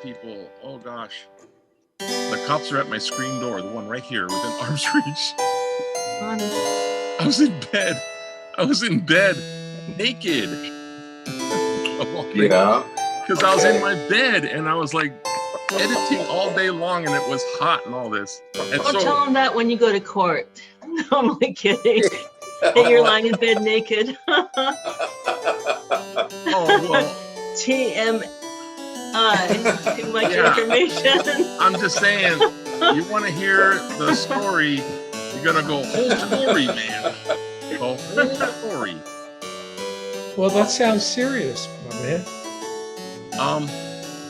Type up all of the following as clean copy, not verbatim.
People, oh gosh, the cops are at my screen door, the one right here within arm's reach. I was in bed naked. Yeah, because I was in my bed and I was like editing all day long and it was hot and all this. And Don't tell them that when you go to court. No, I'm only kidding. That you're lying in bed naked. Oh well, TMI. Too much information. I'm just saying, you want to hear the story, you're gonna go whole story, man. The whole story. Well, that sounds serious, my man.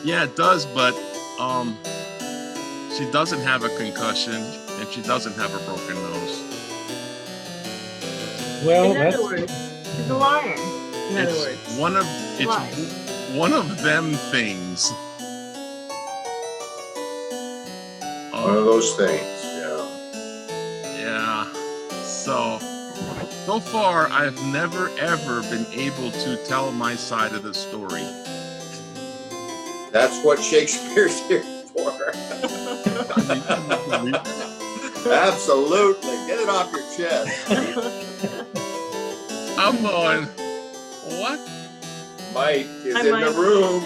Yeah, it does, but she doesn't have a concussion and she doesn't have a broken nose. Well, in other words, she's a liar. In other words, one of them things. one of those things. Yeah. So far, I've never ever been able to tell my side of the story. That's what Shakespeare's here for. Absolutely. Get it off your chest. I'm going, what? Mike is in the room.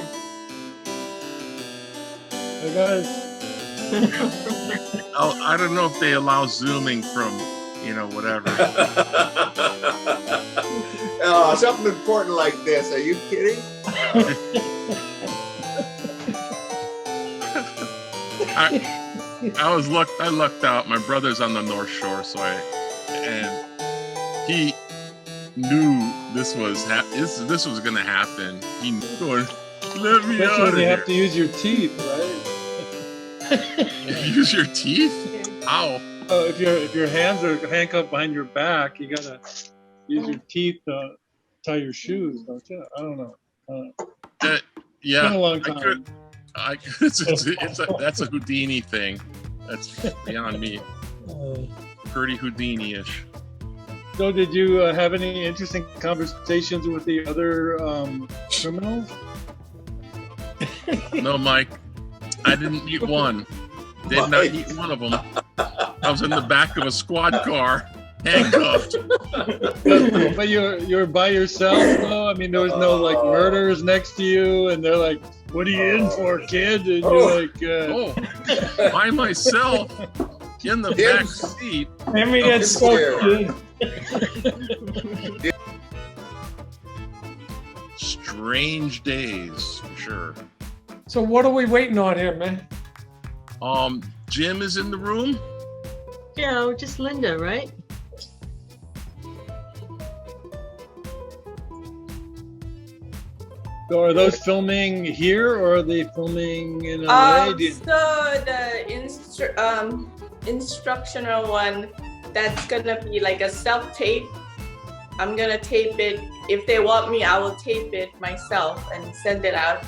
Hey guys. I don't know if they allow zooming from, whatever. Oh, something important like this. Are you kidding? I lucked out. My brother's on the North Shore, and he knew this was going to happen. He knew. Let me Especially out when of you here. have to use your teeth, right? Use your teeth? Ow! If your hands are handcuffed behind your back, you gotta use your teeth to tie your shoes, don't you? I don't know. Yeah, it's been a long time. That's a Houdini thing. That's beyond me. Pretty Houdini-ish. So, did you have any interesting conversations with the other criminals? No, Mike. I didn't meet one. Did not meet one of them. I was in the back of a squad car, handcuffed. But you're by yourself, though? I mean, there was no like murders next to you, and they're like, "What are you in for, kid?" And you're like, by myself in the back seat. Hand me that smoke, kid. Strange days, for sure. So what are we waiting on here, man? Jim is in the room. Yeah, just Linda, right? So are those filming here, or are they filming in LA? So the instructional one, that's gonna be like a self-tape. I'm gonna tape it. If they want me, I will tape it myself and send it out.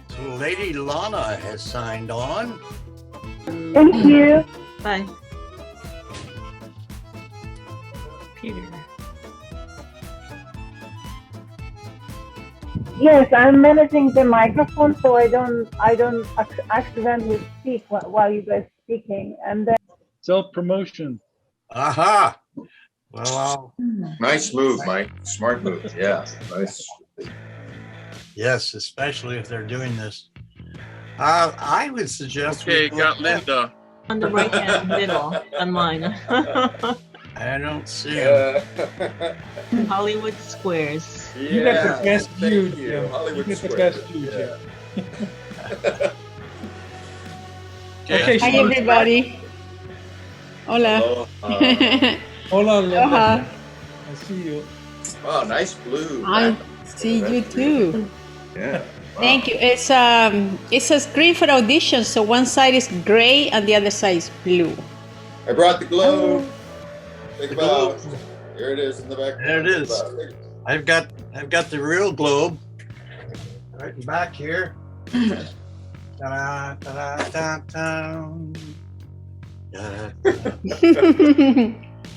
So Lady Lana has signed on. Thank you. Bye. Peter. Yes, I'm managing the microphone so I don't accidentally speak while you guys speaking, and then Self-promotion. Aha! Well, Nice move, Mike. Smart move. Yeah, nice. yes, especially if they're doing this. I would suggest. Okay, got Linda. On the right hand middle on mine. I don't see him. Hollywood Squares. You got the best view, Thank you. Jim. Hollywood You got the Squares. best view, Jim. Okay. Hi, everybody. Hola. Hold on, Linda. Aloha. I see you. Wow, nice blue. I see you too. Yeah. Thank you. It's a screen for auditions, so one side is gray and the other side is blue. I brought the globe. Think about it. Here it is in the back. There it is. I've got I've got the real globe right in back here. Ta-da, ta-da, ta-da.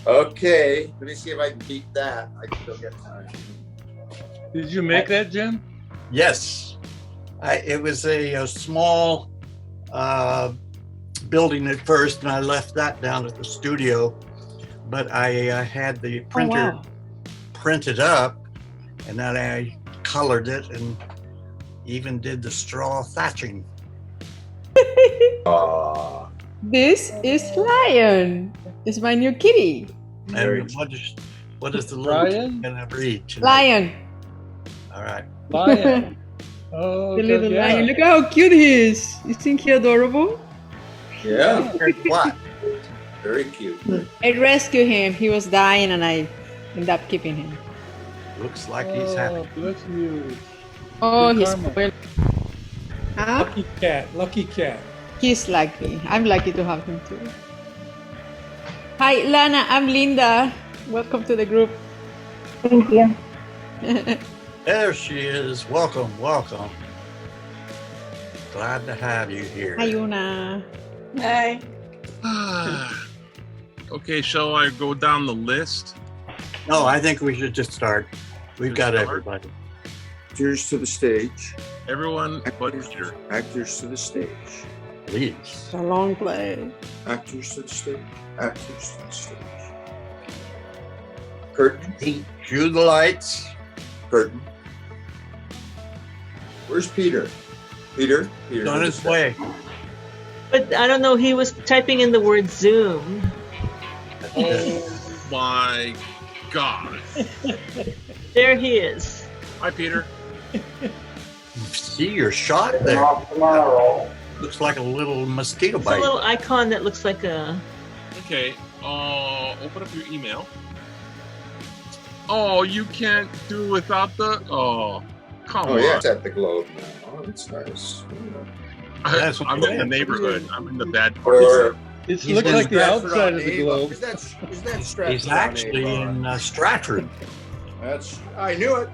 Okay, let me see if I can beat that. I still get time. Did you make that, Jim? Yes, it was a small building at first, and I left that down at the studio. But I had the printer printed up, and then I colored it and even did the straw thatching. This is Lion. It's my new kitty. And what is the little Ryan? gonna read tonight? Lion. All right. Lion. Oh, The little yeah. lion. Look how cute he is. You think he adorable? Yeah, What? very cute. I rescued him. He was dying and I ended up keeping him. Looks like he's happy. Oh, bless you. Oh, Good he's karma. well. Huh? Lucky cat, lucky cat. He's lucky. I'm lucky to have him too. Hi, Lana. I'm Linda. Welcome to the group. Thank you. There she is. Welcome, welcome. Glad to have you here. Hi, Una. Hi. Okay, shall I go down the list? No, I think we should just start. We've Just got start? everybody. Actors to the stage. Everyone but Peter. Actors to the stage. Please. It's a long play. Actors to the stage. Actors to the stage. Curtain. Cue the lights. Curtain. Where's Peter? Peter? Peter. On his way. But I don't know, he was typing in the word Zoom. Oh my God. There he is. Hi, Peter. See your shot there. Looks like a little mosquito It's a bite. little icon that looks like a... Okay, open up your email. Oh, you can't do without the... Oh, come Oh, on. yeah, it's at the globe now. Oh, that's nice. That's what I'm I'm in the saying. neighborhood. I'm in the bad part. Or It He's looks in like the Stratford outside on of the Avon. globe. Is that Stratford He's on actually Avon? in Stratford. I knew it.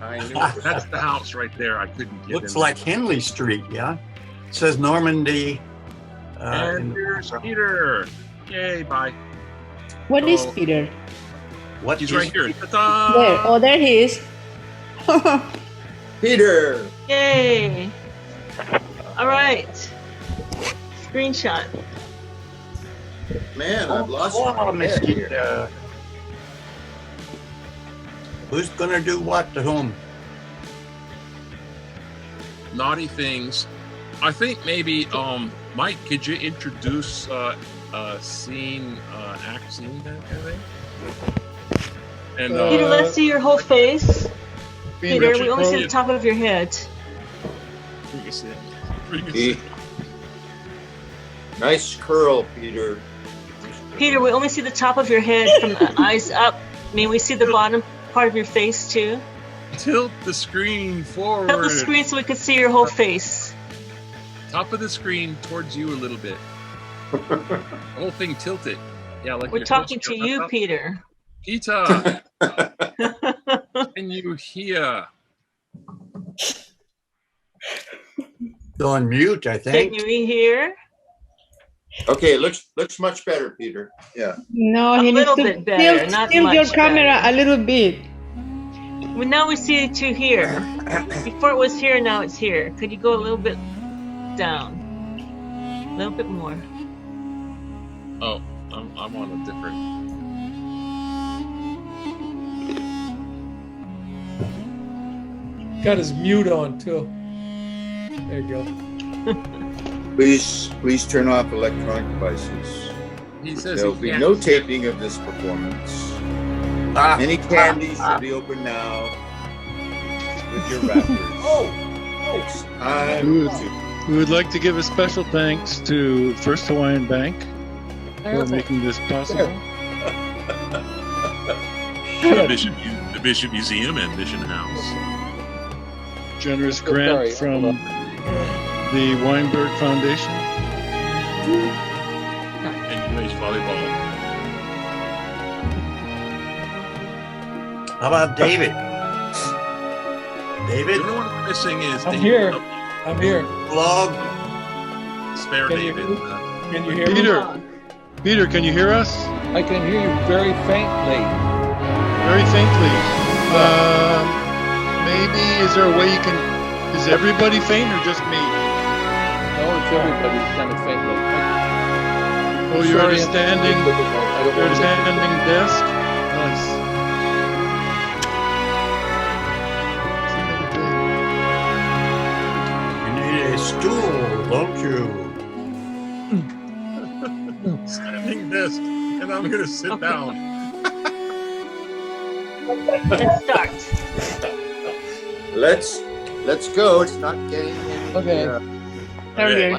I knew it. That's the house right there. I couldn't get Looks in. like Henley Street, yeah? It says Normandy. And here's Peter. Yay, bye. What is Oh. Peter? What He's is- right here. Ta-da! There. Oh, there he is. Peter. Yay! All right. Screenshot. Man, I've lost Oh, my head here. mosquito. Who's gonna do what to whom? Naughty things. I think maybe, Mike, could you introduce scene, act scene, that kind of thing? And Peter, let's see your whole face. Peter, we only see the Troilus. top of your head. Nice curl, Peter. Peter, we only see the top of your head from the eyes up. I mean, we see the bottom part of your face too. Tilt the screen forward. Tilt the screen so we can see your whole face. Top of the screen towards you a little bit. The whole thing tilted. Yeah, like We're you're talking supposed to you, up. Peter. Peter, can you hear? Still on mute, I Can think. you hear? Okay, looks much better, Peter. Yeah. No, A he needs little to bit better, not tilt your much camera a little bit. Well, now we see it to here. Before it was here, now it's here. Could you go a little bit down? A little bit more. Oh, I'm on a different. Got his mute on too. There you go. Please turn off electronic devices. He says There will he be can't. no taping of this performance. Any candy should be open now with your wrappers. It's time Good. to... We would like to give a special thanks to First Hawaiian Bank for making this possible. The Bishop Museum and Mission House. Generous grant from the Weinberg Foundation. And UH Volleyball. How about David? David? The only one I'm missing is I'm David. here. I'm here. Log. Spare Can you- David. Can you hear me? Peter, Peter, can you hear us? I can hear you very faintly. Very faintly. Maybe, is there a way you can, is everybody faint or just me? No, it's everybody kind of faintly. Oh, you're at a standing, I don't you're at want a to make standing desk? Nice. You need a stool, don't you? Standing desk, and I'm gonna sit down. Let's start. Let's go. It's not getting any Okay. Okay.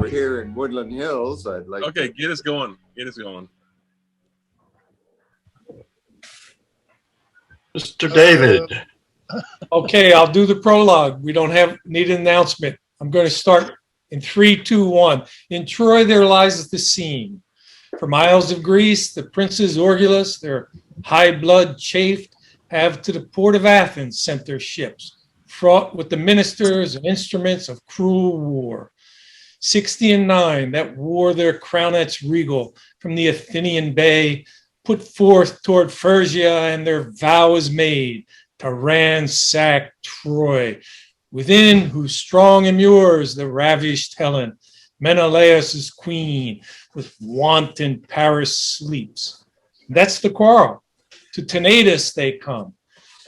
over here in Woodland Hills. I'd like. Okay, get us going. Get us going. Mr. David. Okay, I'll do the prologue. We don't need an announcement. I'm going to start in 3, 2, 1. In Troy, there lies the scene. From Isles of Greece, the princes Orgulus, their high blood chafed, have to the port of Athens sent their ships, fraught with the ministers and instruments of cruel war. 60 and 9, that wore their crownets regal from the Athenian bay, put forth toward Phrygia, and their vow is made to ransack Troy, within whose strong immures the ravished Helen, Menelaus' queen, with wanton Paris sleeps. That's the quarrel. To Tenedos they come.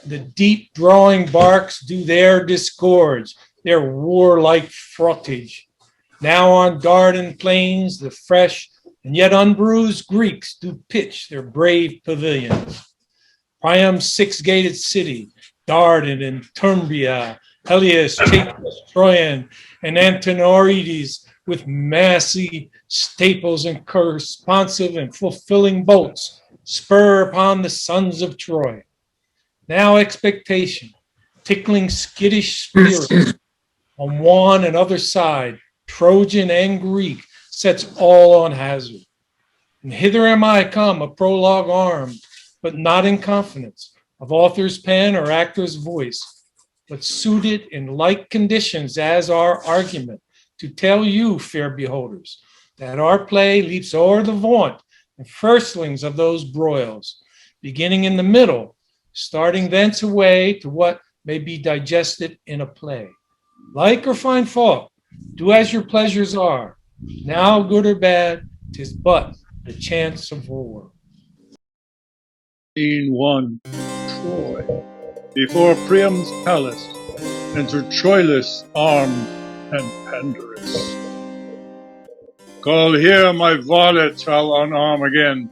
The deep drawing barks do there disgorge their warlike frottage. Now on Dardan plains, the fresh and yet unbruised Greeks do pitch their brave pavilions. Priam's six-gated city, Dardan and Tumbria, Helios, Chapus, Troyan, and Antinorides, with massy staples and corresponsive and fulfilling bolts, spur upon the sons of Troy. Now expectation, tickling skittish spirits, on one and other side, Trojan and Greek, sets all on hazard. And hither am I come, a prologue armed, but not in confidence of author's pen or actor's voice, but suited in like conditions as our argument, to tell you, fair beholders, that our play leaps o'er the vaunt and firstlings of those broils, beginning in the middle, starting thence away to what may be digested in a play. Like or find fault, do as your pleasures are. Now, good or bad, 'tis but the chance of war. Scene 1. Troy. Before Priam's palace entered Troilus, armed and Pandarus. Call here my varlets, I'll unarm again.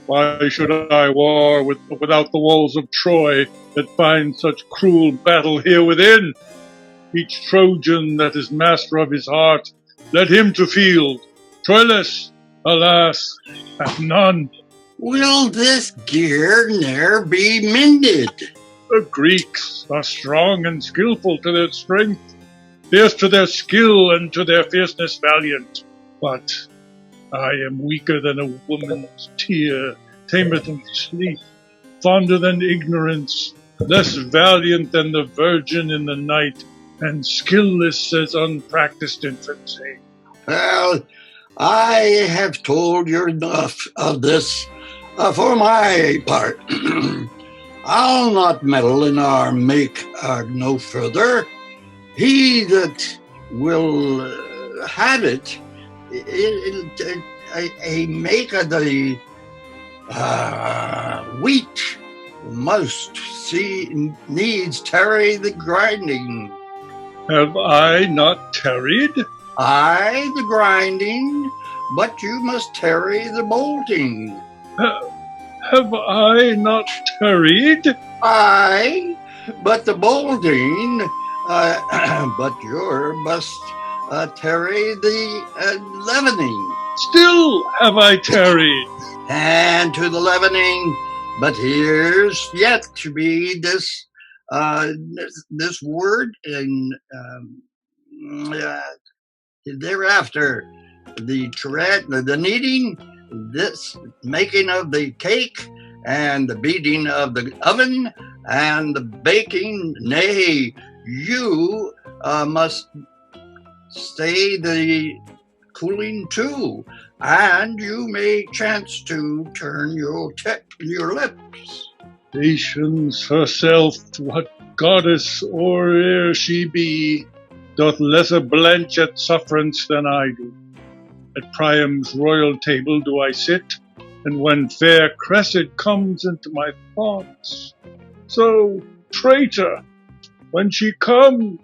Why should I war without the walls of Troy, that find such cruel battle here within? Each Trojan that is master of his heart, let him to field. Troilus, alas, hath none. Will this gear ne'er be mended? The Greeks are strong and skillful to their strength, fierce to their skill and to their fierceness valiant. But I am weaker than a woman's tear, tamer than sleep, fonder than ignorance, less valiant than the virgin in the night, and skillless as unpracticed infancy. Well, I have told you enough of this for my part. I'll not meddle in our make no further. He that will have it, a make of the wheat must needs tarry the grinding. Have I not tarried? Aye, the grinding, but you must tarry the bolting. Have I not tarried? Aye, but the bolting, but you must tarry the leavening. Still have I tarried. And to the leavening, but here's yet to be this word in thereafter, the kneading, this making of the cake, and the beating of the oven and the baking. Nay, you must stay the cooling too, and you may chance to turn your lips. Patience herself, what goddess or ere she be, doth lesser blench at sufferance than I do. At Priam's royal table do I sit, and when fair Cressida comes into my thoughts, so, traitor, when she comes,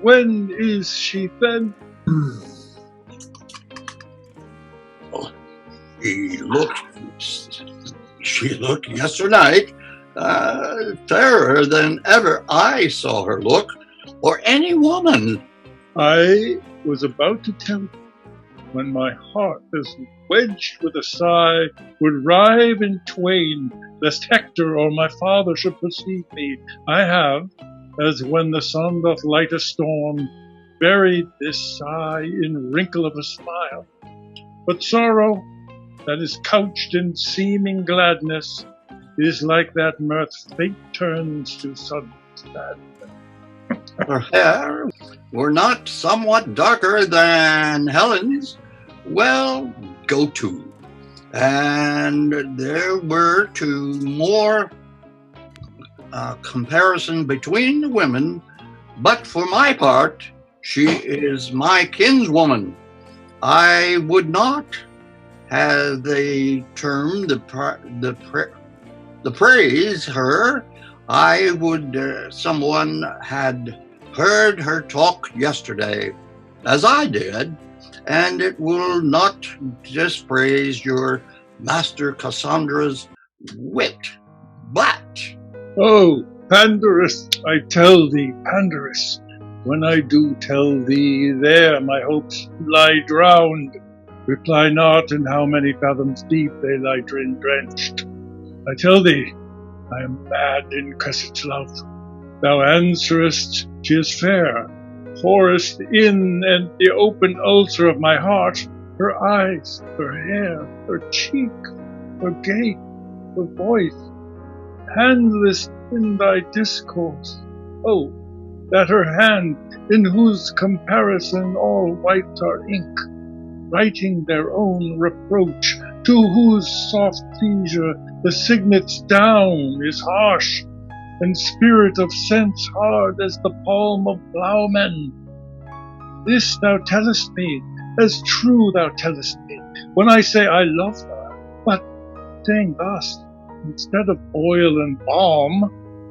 when is she then? She looked yesternight fairer than ever I saw her look, or any woman. I was about to tell you, when my heart, as wedged with a sigh, would rive in twain, lest Hector or my father should perceive me. I have, as when the sun doth light a storm, buried this sigh in wrinkle of a smile. But sorrow, that is couched in seeming gladness, is like that mirth fate turns to sudden sadness. Her hair were not somewhat darker than Helen's, well, go to. And there were two more comparison between the women, but for my part, she is my kinswoman. I would not have the term the praise her. I would someone had heard her talk yesterday, as I did, and it will not dispraise your master Cassandra's wit, but... Oh, Pandarus, I tell thee, Pandarus, when I do tell thee, there my hopes lie drowned. Reply not in how many fathoms deep they lie drenched. I tell thee, I am mad in Cressida's love. Thou answerest, she is fair, pourest in and the open ulcer of my heart, her eyes, her hair, her cheek, her gait, her voice, handless in thy discourse. Oh, that her hand, in whose comparison all white are ink, writing their own reproach, to whose soft seizure the signet's down is harsh, and spirit of sense hard as the palm of ploughmen. This thou tellest me, as true thou tellest me, when I say I love her, but, saying thus, instead of oil and balm,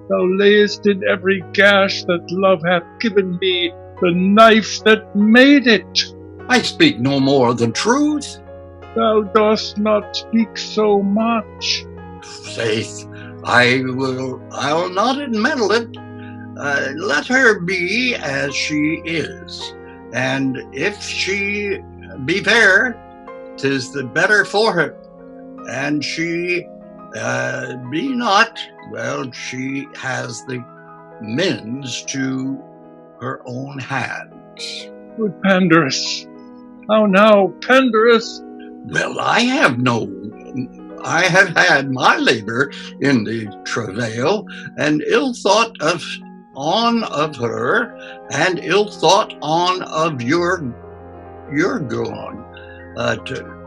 thou layest in every gash that love hath given me the knife that made it. I speak no more than truth. Thou dost not speak so much. Faith, I'll not admit it. Let her be as she is, and if she be fair, 'tis the better for her. And she be not, well, she has the means to her own hands. Good Pandarus, how now, Pandarus? Well, I have had my labor in the travail, and ill thought on of her, and ill thought on of your going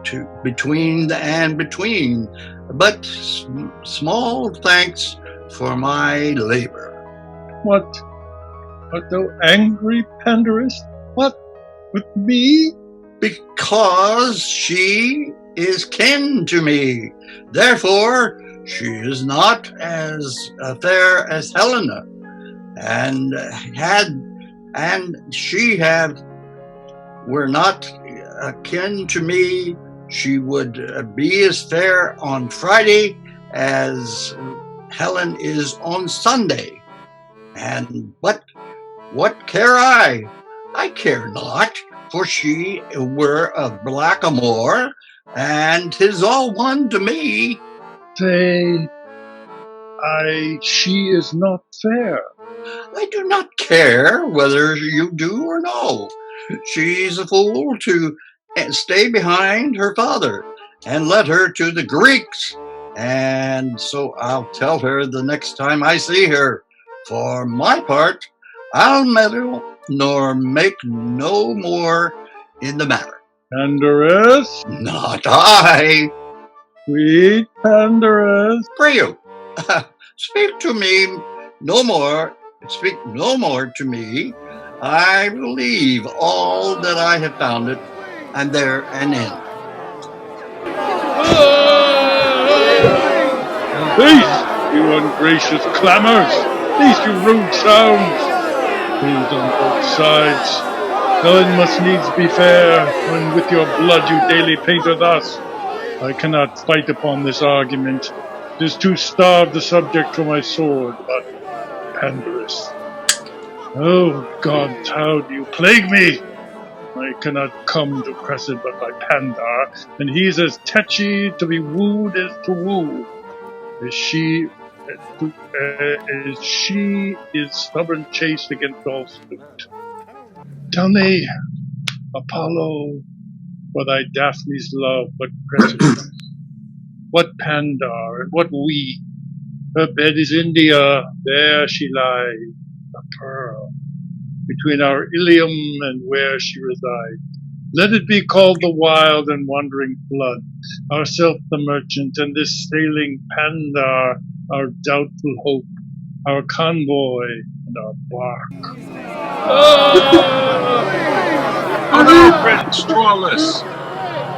to between and between, but small thanks for my labor. What, thou angry, Pandarus? What, with me? Because she is kin to me. Therefore, she is not as fair as Helena, and she were not akin to me, she would be as fair on Friday as Helen is on Sunday. But what care I? I care not, for she were of blackamoor, and 'tis all one to me. Say, she is not fair. I do not care whether you do or no. She's a fool to stay behind her father, and let her to the Greeks And so I'll tell her the next time I see her. For my part, I'll meddle nor make no more in the matter. Pandarus? Not I. Sweet Pandarus? Pray you, speak to me no more. Speak no more to me. I believe all that I have found it, and there an end. Peace, you ungracious clamors! Peace, you rude sounds! Please on both sides. Helen must needs be fair, when with your blood you daily paint her thus. I cannot fight upon this argument. 'Tis too starved the subject for my sword, but Pandarus. Oh, gods, how do you plague me? I cannot come to Cressida but by Pandar, and he's as tetchy to be wooed as to woo. She is stubborn chaste against all suit. Tell me, Apollo, for thy Daphne's love, but Cressida, what Pandar and what we? Her bed is India, there she lies, a pearl, between our Ilium and where she resides. Let it be called the wild and wandering flood, ourself the merchant, and this sailing Pandar, our doubtful hope, our convoy, and our bark. Oh no, Prince Troilus!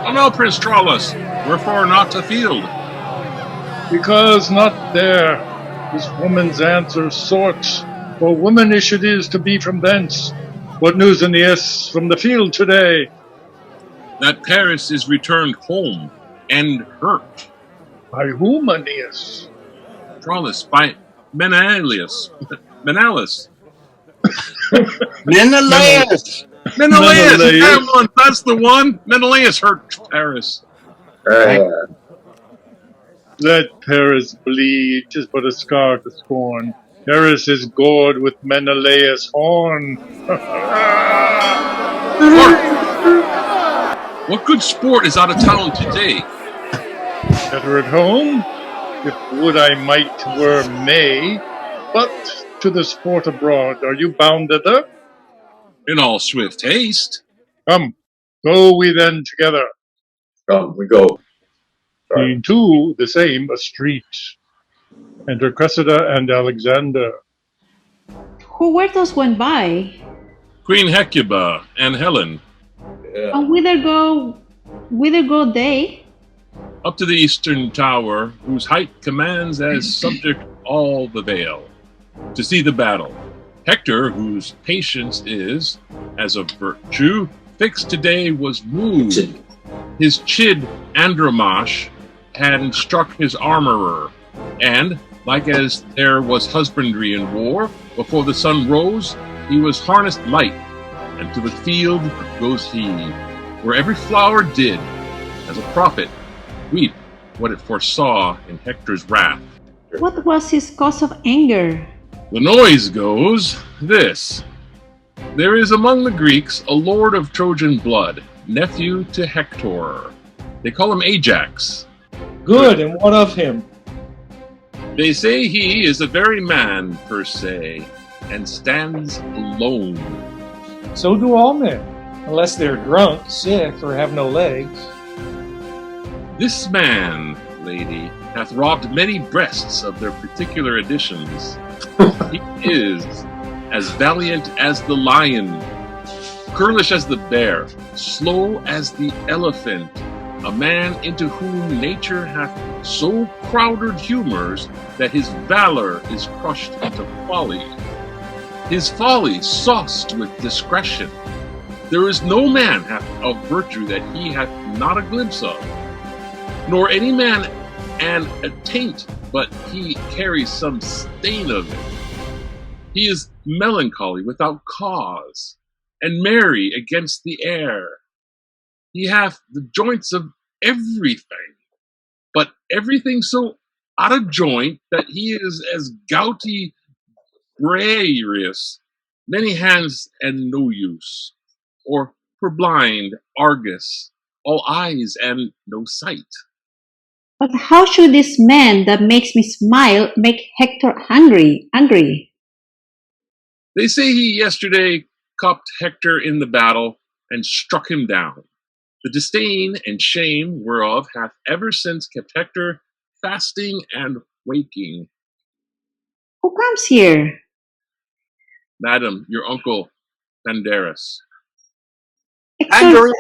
Oh no, Prince Troilus! Wherefore not to field? Because not there. This woman's answer sorts, for womanish it is to be from thence. What news, Aeneas, from the field today? That Paris is returned home, and hurt. By whom, Aeneas? Troilus, by Menelaus. Menelaus. Menelaus! Menelaus! That one! That's the one! Menelaus hurt Paris. Let Paris bleed, 'tis but a scar to scorn. Paris is gored with Menelaus' horn. What good sport is out of town today? Better at home? If would I might were May, but to the sport abroad, are you bound thither? In all swift haste. Come, go we then together. Come, we go. Scene 2, the same, a street. Enter Cressida and Alexander. Who were those went by? Queen Hecuba and Helen. Yeah. And whither go they? Up to the eastern tower, whose height commands as subject all the vale, to see the battle. Hector, whose patience is, as of virtue, fixed today, was moved. His chid Andromache had struck his armorer, and, like as there was husbandry in war, before the sun rose, he was harnessed light, and to the field goes he, where every flower did, as a prophet, weep what it foresaw in Hector's wrath. What was his cause of anger? The noise goes this. There is among the Greeks a lord of Trojan blood, nephew to Hector. They call him Ajax. Good, and what of him? They say he is a very man, per se, and stands alone. So do all men, unless they're drunk, sick, or have no legs. This man, lady, hath robbed many breasts of their particular additions. He is as valiant as the lion, churlish as the bear, slow as the elephant, a man into whom nature hath so crowded humors that his valor is crushed into folly, his folly sauced with discretion. There is no man hath of virtue that he hath not a glimpse of, nor any man an attaint but he carries some stain of it. He is melancholy without cause, and merry against the air. He hath the joints of everything, but everything so out of joint that he is as gouty Briareus, many hands and no use, or purblind Argus, all eyes and no sight. But how should this man that makes me smile make Hector angry? They say he yesterday copped Hector in the battle and struck him down. The disdain and shame whereof hath ever since kept Hector fasting and waking. Who comes here? Madam, your uncle, Pandarus. Hector, Pandarus.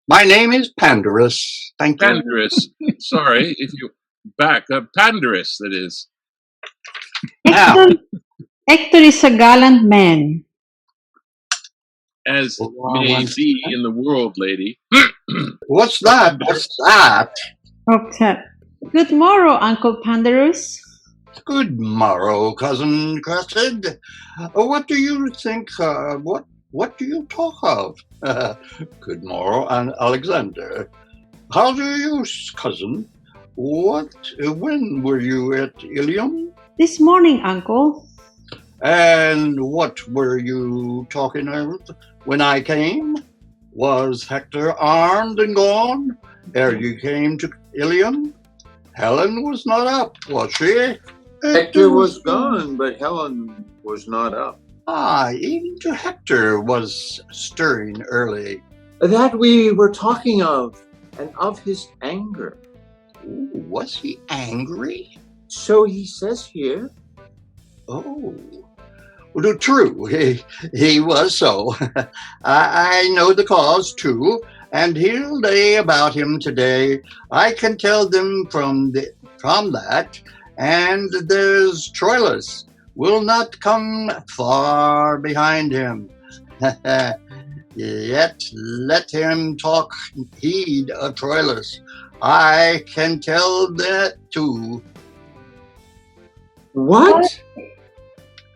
My name is Pandarus. Thank you. Pandarus. Sorry, if you back up. Pandarus, that is. Now, Hector is a gallant man. As may be in the world, lady. What's that? What's that? Okay. Good morrow, Uncle Pandarus. Good morrow, Cousin Cressida. What do you think? What do you talk of? Good morrow, Alexander. How do you, cousin? When were you at Ilium? This morning, Uncle. And what were you talking about when I came? Was Hector armed and gone ere you came to Ilium? Helen was not up, was she? Hector was gone, but Helen was not up. Even to Hector was stirring early. That we were talking of, and of his anger. Ooh, was he angry? So he says here. Oh, well, true, he was so. I know the cause too, and he'll lay about him today. I can tell them from that, and there's Troilus will not come far behind him. Yet let him talk heed of Troilus. I can tell that too. What?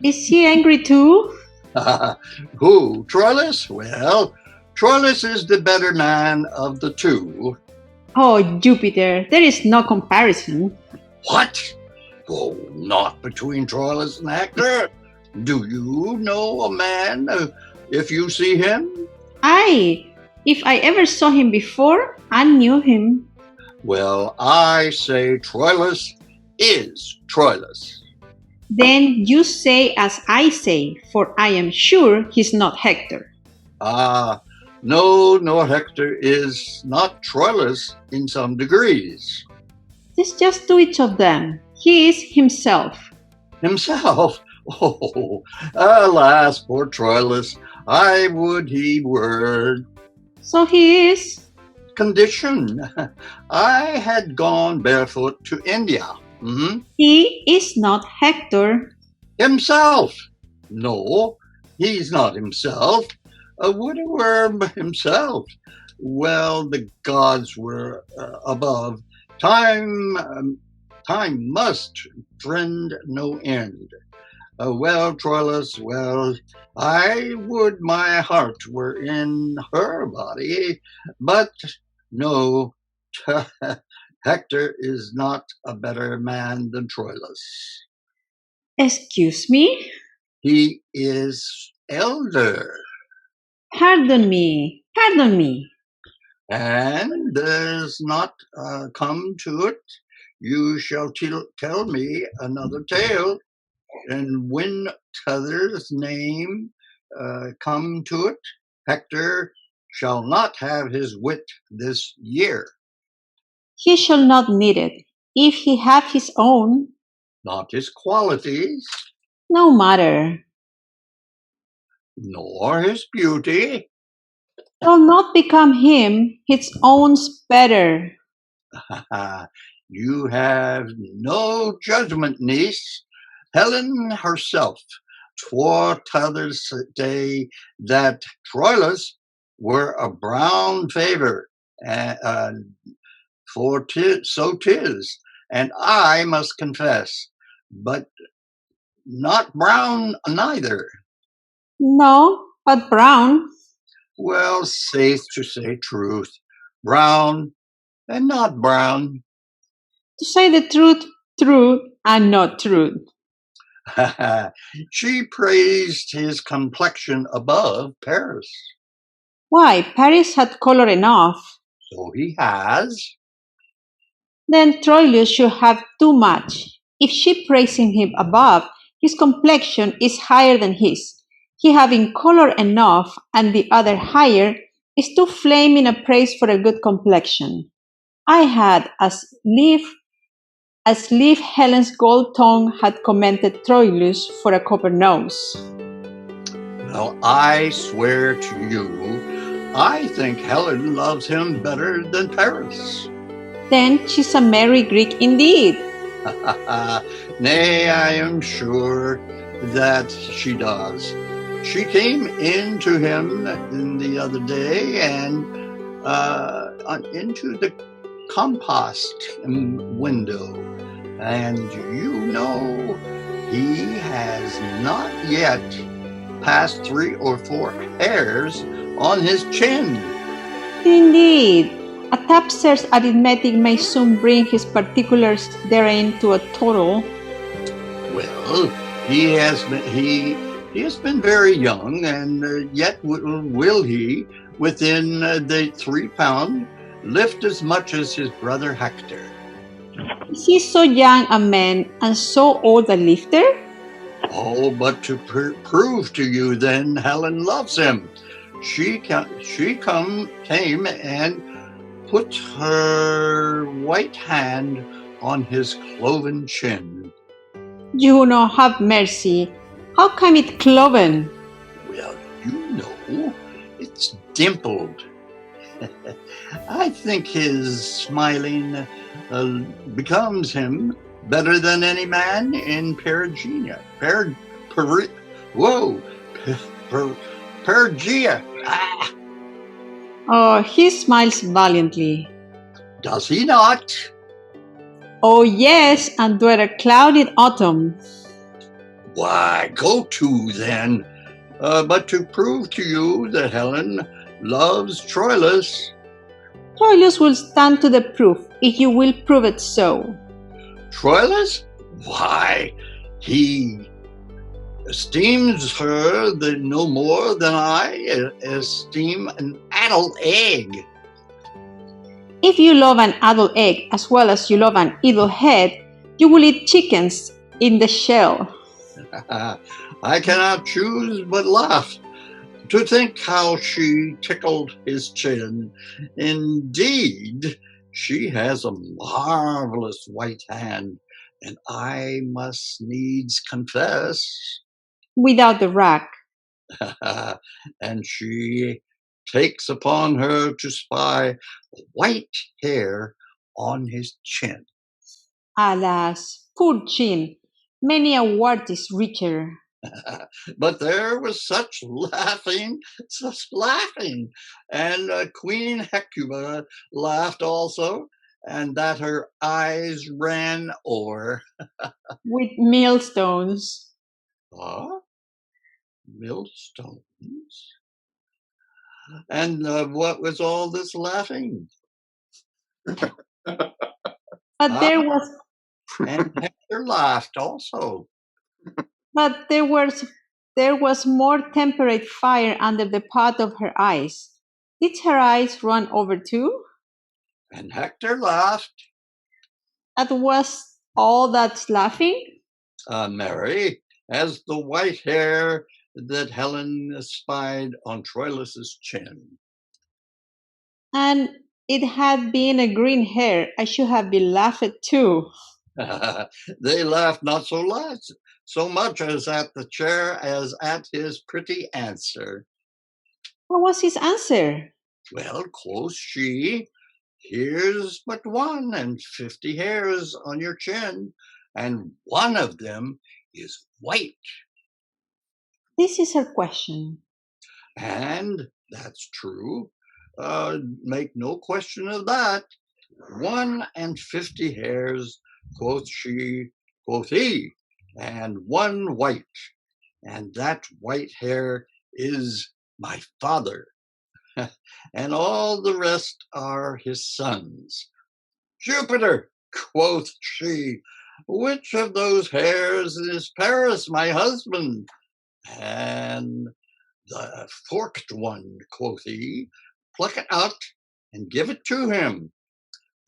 Is he angry too? Who? Troilus? Well, Troilus is the better man of the two. Oh, Jupiter, there is no comparison. What? Oh, not between Troilus and Hector. Do you know a man if you see him? Aye, if I ever saw him before, I knew him. Well, I say Troilus is Troilus. Then you say as I say, for I am sure he's not Hector. No, Hector is not Troilus in some degrees. It's just to each of them. He is himself. Himself? Oh, alas, poor Troilus, I would he were. So he is. Condition. I had gone barefoot to India. Mm-hmm. He is not Hector. Himself. No, he's not himself. Would he were himself? Well, the gods were above. Time must friend no end. Well, Troilus, well, I would my heart were in her body, but no, Hector is not a better man than Troilus. Excuse me? He is elder. Pardon me. And there's not come to it. You shall tell me another tale, and when t'other's name come to it, Hector shall not have his wit this year. He shall not need it, if he have his own. Not his qualities, No matter. nor his beauty. Shall not become him, his own's better. You have no judgment, niece. Helen herself swore t'other's day that Troilus were a brown favor, for so 'tis, and I must confess, but not brown neither. No, but brown. Well, safe to say truth, brown and not brown. To say the truth, truth, and not truth. She praised his complexion above Paris. Why, Paris had color enough. So he has. Then Troilus should have too much. If she praising him above, his complexion is higher than his. He having color enough, and the other higher, is too flaming a praise for a good complexion. I had as lief Helen's gold tongue had commended Troilus for a copper nose. Well, I swear to you, I think Helen loves him better than Paris. Then she's a merry Greek indeed. Nay, I am sure that she does. She came into him the other day and into the compost window. And you know, he has not yet passed 3 or 4 hairs on his chin. Indeed, a tapster's arithmetic may soon bring his particulars therein to a total. Well, he has been very young, and yet will he, within the 3 pound, lift as much as his brother Hector? Is he so young a man and so old a lifter? Oh, but to prove to you, then Helen loves him. She came and put her white hand on his cloven chin. Juno, have mercy. How come it cloven? Well, you know, it's dimpled. I think his smiling becomes him better than any man in Perigea. Perigea. Ah. Oh, he smiles valiantly. Does he not? Oh, yes, and were a clouded autumn. Why, go to then. But to prove to you that Helen loves Troilus. Troilus will stand to the proof, if you will prove it so. Troilus? Why, he esteems her no more than I esteem an addled egg. If you love an adult egg as well as you love an idle head, you will eat chickens in the shell. I cannot choose but laugh to think how she tickled his chin. Indeed, she has a marvelous white hand, and I must needs confess. Without the rack. And she takes upon her to spy white hair on his chin. Alas, poor chin, many a wart is richer. But there was such laughing, and Queen Hecuba laughed also, and that her eyes ran o'er. With millstones. Huh? Millstones? And what was all this laughing? But there was... And Hector laughed also. But there was more temperate fire under the pot of her eyes. Did her eyes run over too? And Hector laughed. That was all that's laughing? Mary, as the white hair that Helen spied on Troilus's chin. And it had been a green hair, I should have been laughed too. They laughed not so much as at the chair as at his pretty answer. What was his answer? Well, quoth she, here's but 1 and 50 hairs on your chin, and one of them is white. This is her question. And that's true. Make no question of that. 1 and 50 hairs, quoth he, and 1 white. And that white hair is my father. And all the rest are his sons. Jupiter, quoth she, which of those hairs is Paris, my husband? And the forked one, quoth he, pluck it out and give it to him.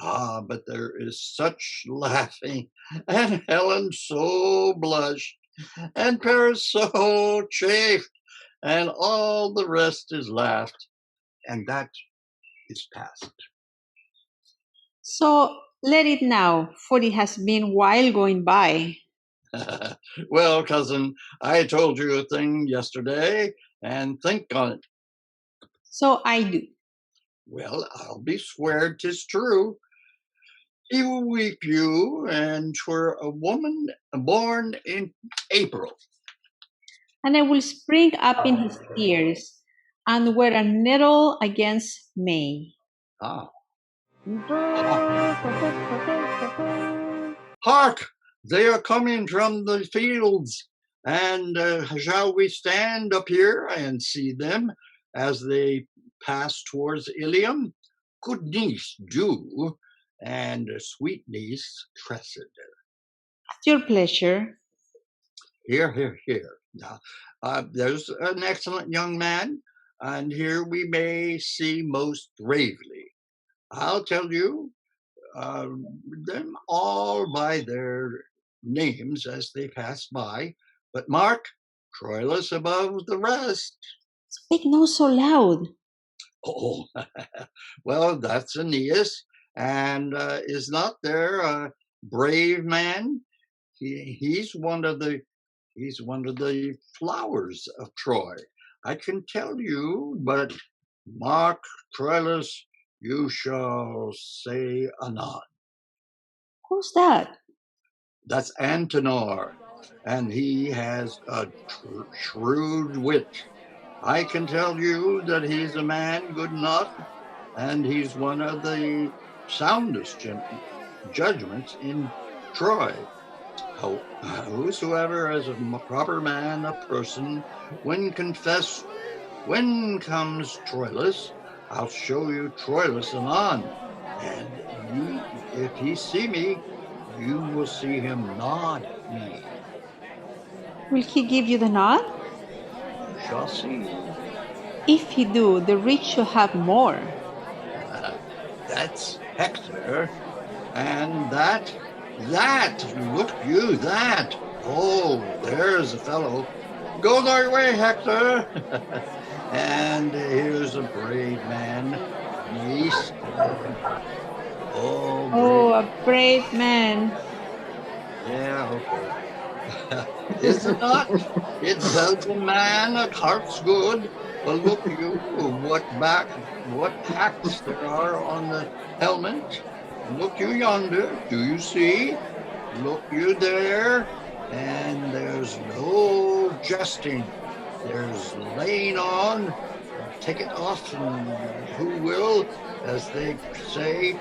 Ah, but there is such laughing, and Helen so blushed, and Paris so chafed, and all the rest is laughed, and that is past. So let it now, for it has been while going by. Well, cousin, I told you a thing yesterday, and think on it. So I do. Well, I'll be sweared 'tis true. He will weep you, and 'twere a woman born in April. And I will spring up in his tears, and wear a nettle against May. Ah. Hark! They are coming from the fields, and shall we stand up here and see them as they pass towards Ilium? Good niece, do, and sweet niece, Cressida. At your pleasure. Here. Now, there's an excellent young man, and here we may see most bravely. I'll tell you them all by their names as they pass by, but mark Troilus above the rest. Speak not so loud. Oh, well, that's Aeneas, and is not there a brave man? He's one of the flowers of Troy. I can tell you, but mark Troilus, you shall say anon. Who's that? That's Antenor, and he has a shrewd wit. I can tell you that he's a man good enough, and he's one of the soundest judgments in Troy. Whosoever is a proper man, a person, when comes Troilus, I'll show you Troilus anon, and you, if he see me, you will see him nod at me. Will he give you the nod? You shall see. If he do, the rich shall have more. That's Hector, and that, look you, that. Oh, there's a fellow. Go thy way, Hector. And here's a brave man, niece. Oh, a brave man. Yeah, okay. Is it not? It does a man a heart's good. But look you, what packs there are on the helmet. Look you yonder, do you see? Look you there, and there's no jesting. There's laying on, take it off, and who will, as they say,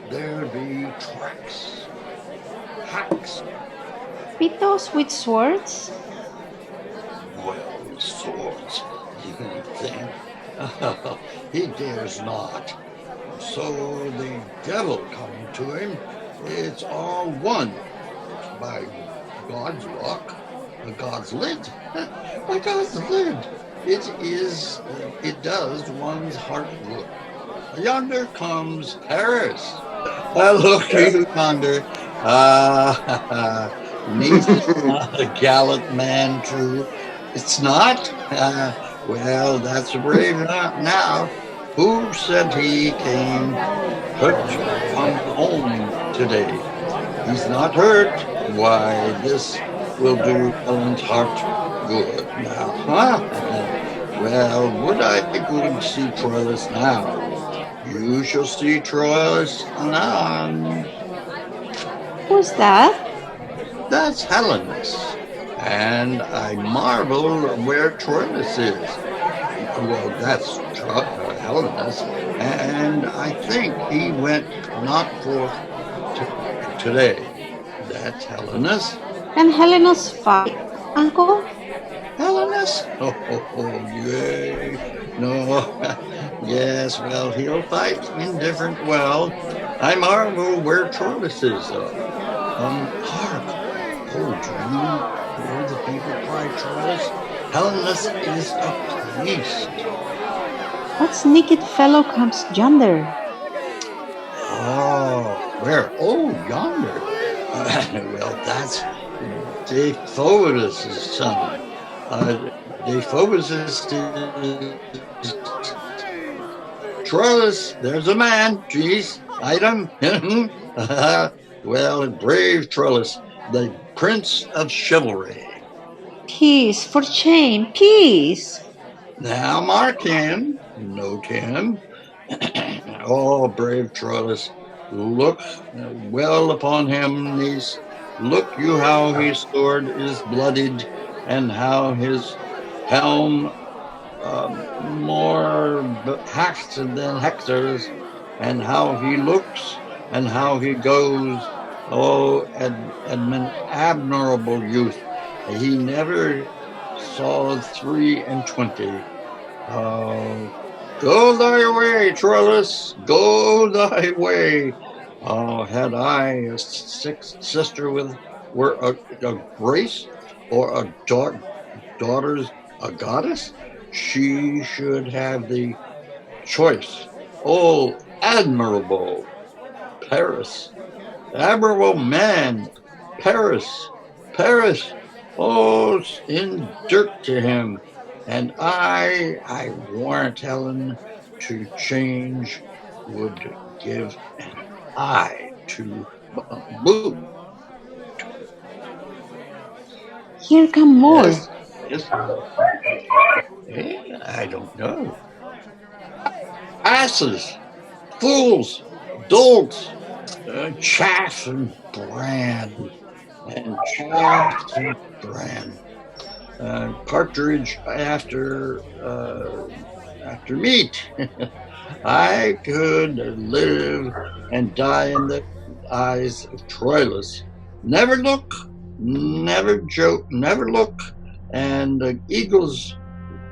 there be tracks, hacks. Beat those with swords? Well, swords, you think? He dares not. So the devil coming to him, it's all one. By God's luck, God's lid. By God's lid. It does one's heart good. Yonder comes Paris. Look you yonder. Niece is not a gallant man too. It's not? Well, that's a brave now. Who said he came hurt from home today? He's not hurt. Why, this will do Helen's heart good now, huh? Well, would I go to see Troilus now? You shall see Troilus anon. Who's that? That's Helenus, and I marvel where Troilus is. Well, that's Helenus, and I think he went not forth today. That's Helenus. Can Helenus fight, uncle? Helenus? Oh, yay. No. Yes, well, he'll fight indifferent well. I marvel where Troilus is, hark. Oh, do you hear the people cry Troilus? Helenus is a priest. What naked fellow comes yonder? Oh, Where? Oh, yonder. Well, that's Dephobus' son. Dephobus is Troilus. There's a man. Geez, item. Well, brave Troilus, the prince of chivalry. Peace, for shame, peace. Now mark him, note him. Oh, brave Troilus, look well upon him, niece. Look you how his sword is bloodied, and how his helm more hacked than Hector's, and how he looks, and how he goes. Oh, admirable youth. He never saw 23. Oh, go thy way, Troilus, go thy way. Oh, had I a sister were a grace, or a daughter's a goddess, she should have the choice. Oh, admirable Paris, admirable man, Paris. Oh, in dirt to him. And I warrant Helen to change would give an eye to boot. Here come more. Yes. I don't know. Asses, fools, dolts, chaff and bran, partridge after meat. I could live and die in the eyes of Troilus. Never look, never joke, never look, and the eagles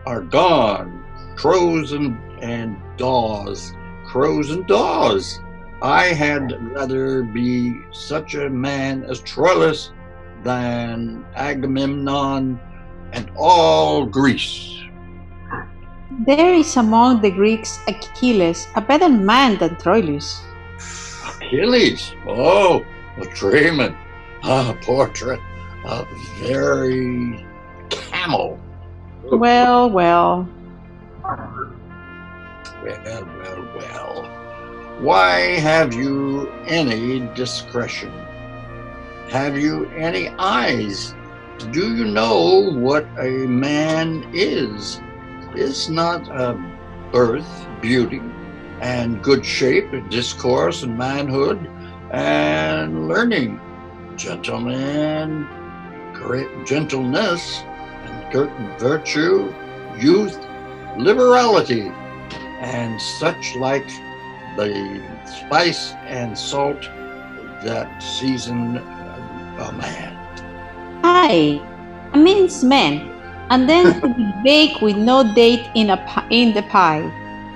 are gone. Crows and daws. I had rather be such a man as Troilus than Agamemnon and all Greece. There is among the Greeks Achilles, a better man than Troilus. Achilles, oh, a dreamer, a portrait, a very camel. Well. Well. Why have you any discretion? Have you any eyes? Do you know what a man is? Is not birth, beauty, and good shape, discourse, and manhood, and learning, gentlemen, great gentleness, and virtue, youth, liberality, and such like the spice and salt that season a man. Aye, a means man, and then to be baked with no date in the pie,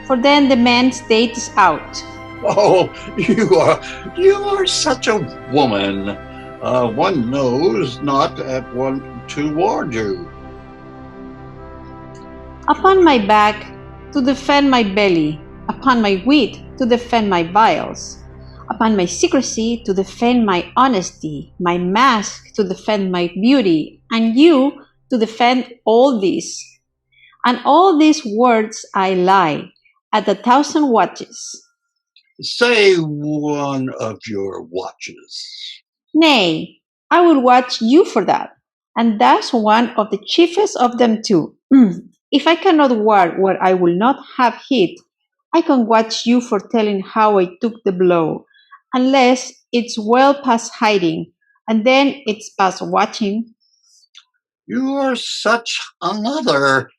for then the man's date is out. Oh, you are such a woman. One knows not at what to ward you. Upon my back to defend my belly, upon my wit to defend my vials, upon my secrecy to defend my honesty, my mask to defend my beauty, and you to defend all this. And all these words I lie at 1,000 watches. Say one of your watches. Nay, I will watch you for that, and that's one of the chiefest of them too. If I cannot ward what I will not have hit, I can watch you for telling how I took the blow, unless it's well past hiding, and then it's past watching. You are such another.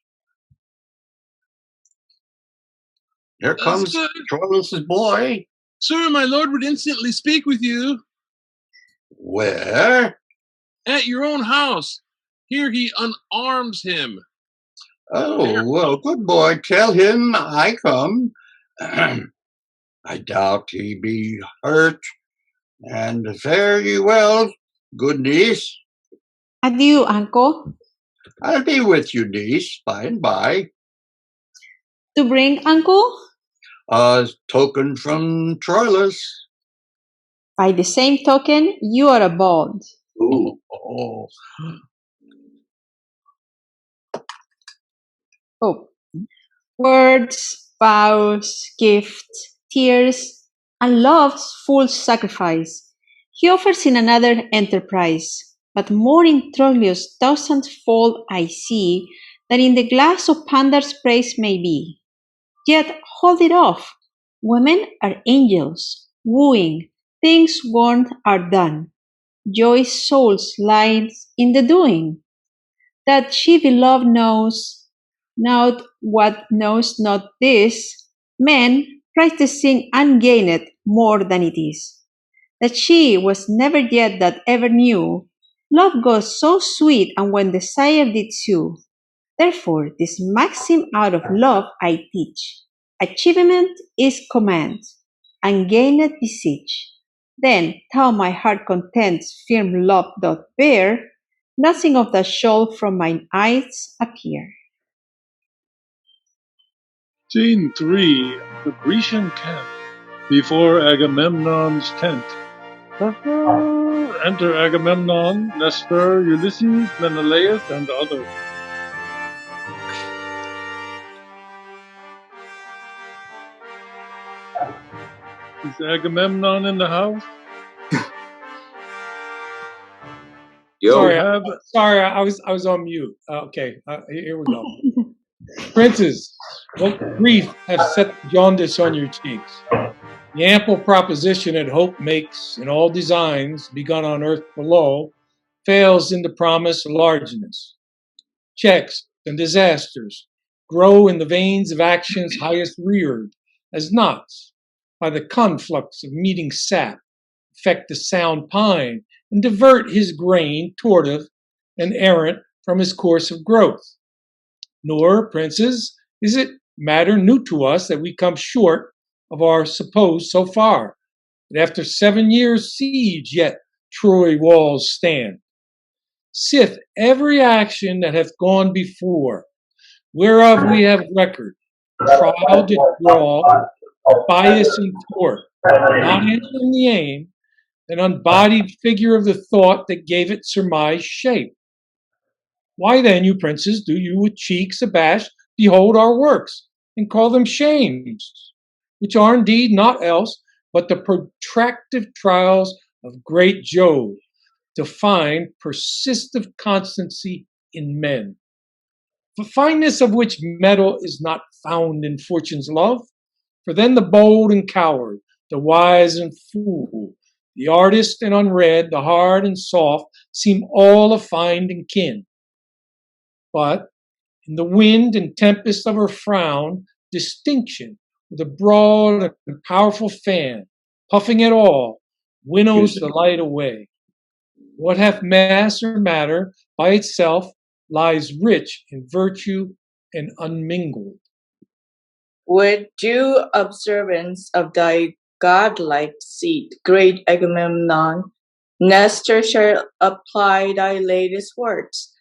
Here comes Troilus' boy. Sir, my lord would instantly speak with you. Where? At your own house. Here he unarms him. Oh, well, good boy. Tell him I come. I doubt he be hurt. And fare ye well, good niece. Adieu, uncle. I'll be with you, niece, by and by. To bring, uncle? A token from Troilus. By the same token, you are a bond. Ooh. Oh, Oh, words, vows, gifts, tears, and love's full sacrifice. He offers in another enterprise, but more in Troilus' thousandfold I see than in the glass of Pandar's praise may be. Yet hold it off. Women are angels, wooing, things worn are done. Joy's soul's lies in the doing. That she beloved knows not what knows not this, men prize the thing ungained more than it is. That she was never yet that ever knew, love goes so sweet and when desire did sue. Therefore this maxim out of love I teach. Achievement is command, ungained beseech. Then thou my heart contents firm love doth bear, nothing of that shall from mine eyes appear. Scene 3. The Grecian camp. Before Agamemnon's tent. Enter Agamemnon, Nestor, Ulysses, Menelaus, and others. Is Agamemnon in the house? Yo. Sorry, I was on mute. Okay, here we go. Princes, what grief hath set jaundice on your cheeks? The ample proposition that hope makes in all designs begun on earth below fails in the promise of largeness. Checks and disasters grow in the veins of actions highest reared as knots by the conflux of meeting sap, affect the sound pine and divert his grain tortive and errant from his course of growth. Nor, princes, is it matter new to us that we come short of our suppose so far, that after 7 years' siege yet Troy walls stand. Sith every action that hath gone before, whereof we have record, trial did draw, bias in tort, not answering the aim, an unbodied figure of the thought that gave it surmise shape. Why then, you princes, do you with cheeks abashed behold our works, and call them shames, which are indeed not else but the protractive trials of great Jove, to find persistive constancy in men? The fineness of which metal is not found in fortune's love, for then the bold and coward, the wise and fool, the artist and unread, the hard and soft, seem all affined and kin. But in the wind and tempest of her frown, distinction, with a broad and powerful fan, puffing at all, winnows the light away. What hath mass or matter by itself lies rich in virtue and unmingled. With due observance of thy godlike seat, great Agamemnon, Nestor shall apply thy latest words.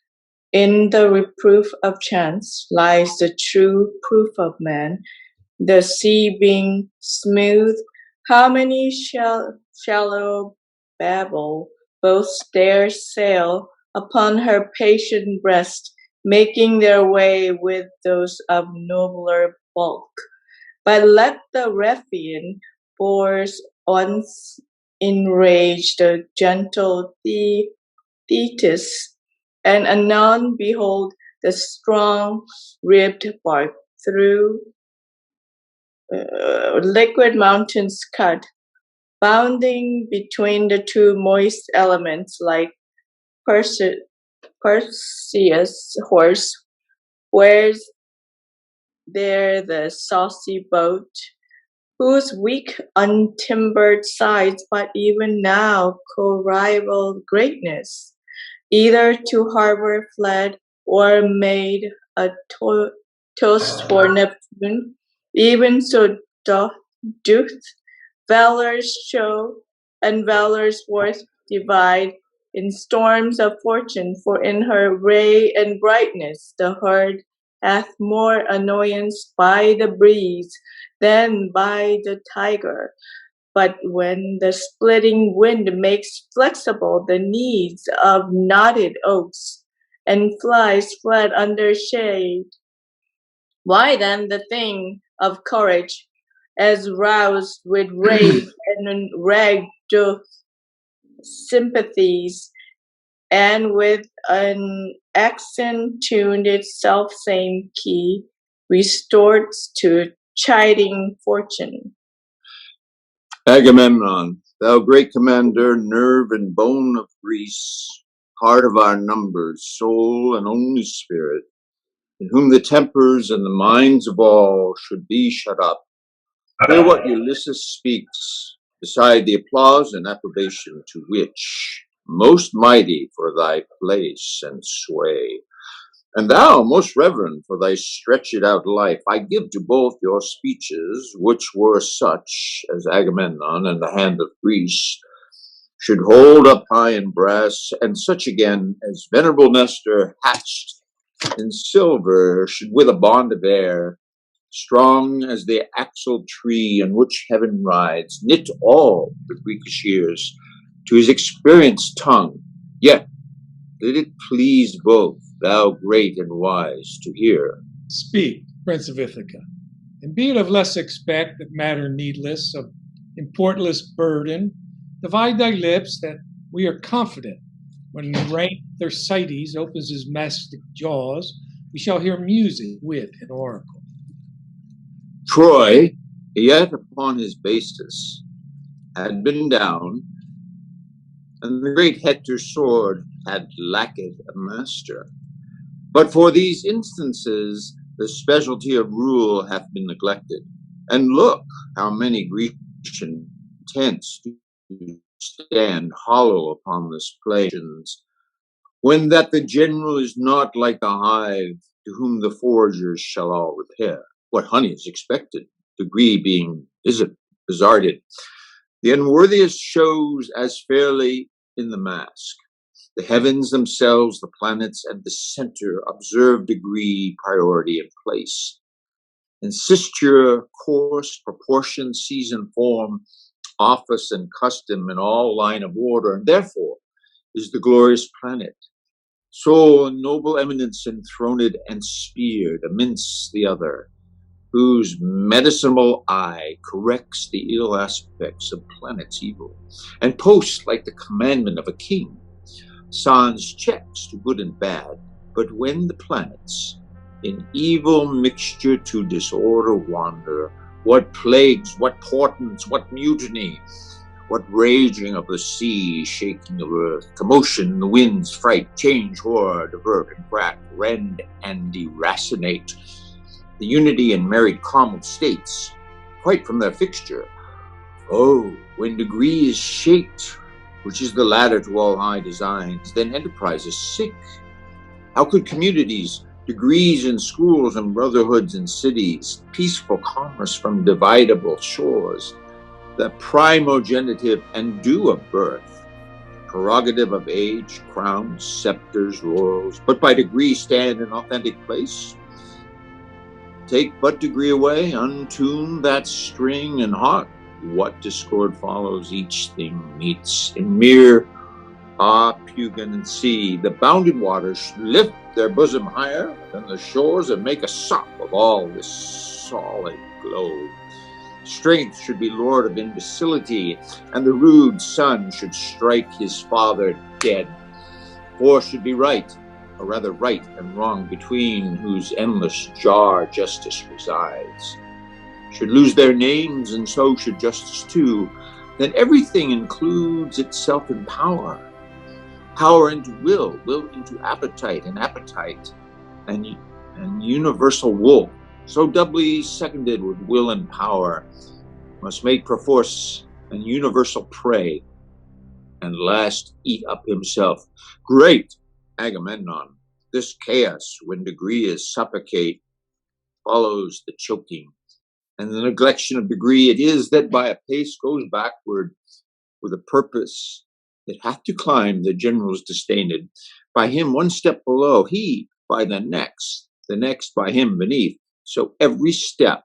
In the reproof of chance lies the true proof of man. The sea being smooth, how many shallow babble boats dare sail upon her patient breast, making their way with those of nobler bulk. But let the ruffian boars once enrage the gentle Thetis, and anon behold the strong ribbed bark through liquid mountains cut, bounding between the two moist elements like Perseus' horse, where's there the saucy boat, whose weak untimbered sides but even now co-rival greatness, either to harbor fled or made a toast for Neptune. Even so doth valor's show and valor's worth divide in storms of fortune, for in her ray and brightness the herd hath more annoyance by the breeze than by the tiger. But when the splitting wind makes flexible the knees of knotted oaks, and flies fled under shade, why then the thing of courage, as roused with rage and rag doth sympathies, and with an accent tuned its self-same key, restorts to chiding fortune. Agamemnon, thou great commander, nerve and bone of Greece, heart of our numbers, soul and only spirit, in whom the tempers and the minds of all should be shut up, hear what Ulysses speaks, beside the applause and approbation to which, most mighty for thy place and sway, and thou, most reverend for thy stretched out life, I give to both your speeches, which were such as Agamemnon and the hand of Greece should hold up high in brass, and such again as venerable Nestor hatched in silver should with a bond of air, strong as the axle tree on which heaven rides, knit all the Greekish ears to his experienced tongue. Yet did it please both, thou great and wise, to hear. Speak, Prince of Ithaca, and be it of less expect that matter needless, of importless burden, divide thy lips that we are confident when rank Thersites opens his mastic jaws, we shall hear music with an oracle. Troy, yet upon his basis, had been down, and the great Hector's sword had lacked a master. But for these instances, the specialty of rule hath been neglected. And look how many Grecian tents do stand hollow upon this plains, when that the general is not like the hive, to whom the foragers shall all repair. What honey is expected, degree being bizarded. The unworthiest shows as fairly in the mask. The heavens themselves, the planets, and the center observe degree, priority, and place. And sisture, course, proportion, season, form, office, and custom in all line of order, and therefore is the glorious planet. So a noble eminence enthroned and speared amidst the other, whose medicinal eye corrects the ill aspects of planets evil, and posts like the commandment of a king, sans checks to good and bad. But when the planets in evil mixture to disorder wander, what plagues, what portents, what mutiny, what raging of the sea, shaking of earth, commotion in the winds, fright, change, horror, divert and crack, rend and deracinate the unity and married calm of states, quite from their fixture. Oh, when degree is shaped, which is the ladder to all high designs, then enterprise is sick. How could communities, degrees in schools and brotherhoods in cities, peaceful commerce from dividable shores, the primogenitive and due of birth, prerogative of age, crowns, scepters, laurels, but by degree stand in authentic place? Take but degree away, untune that string, and hark, what discord follows, each thing meets. In mere Pugan and sea, the bounded waters lift their bosom higher than the shores and make a sop of all this solid globe. Strength should be lord of imbecility, and the rude son should strike his father dead. Force should be right, or rather right and wrong, between whose endless jar justice resides, should lose their names, and so should justice too. Then everything includes itself in power, power into will into appetite, and appetite and universal wolf, so doubly seconded with will and power, must make perforce an universal prey, and last eat up himself. Great Agamemnon, this chaos, when degree is suffocate, follows the choking, and the neglection of degree it is that by a pace goes backward with a purpose that hath to climb the general's disdained, by him one step below, he by the next by him beneath. So every step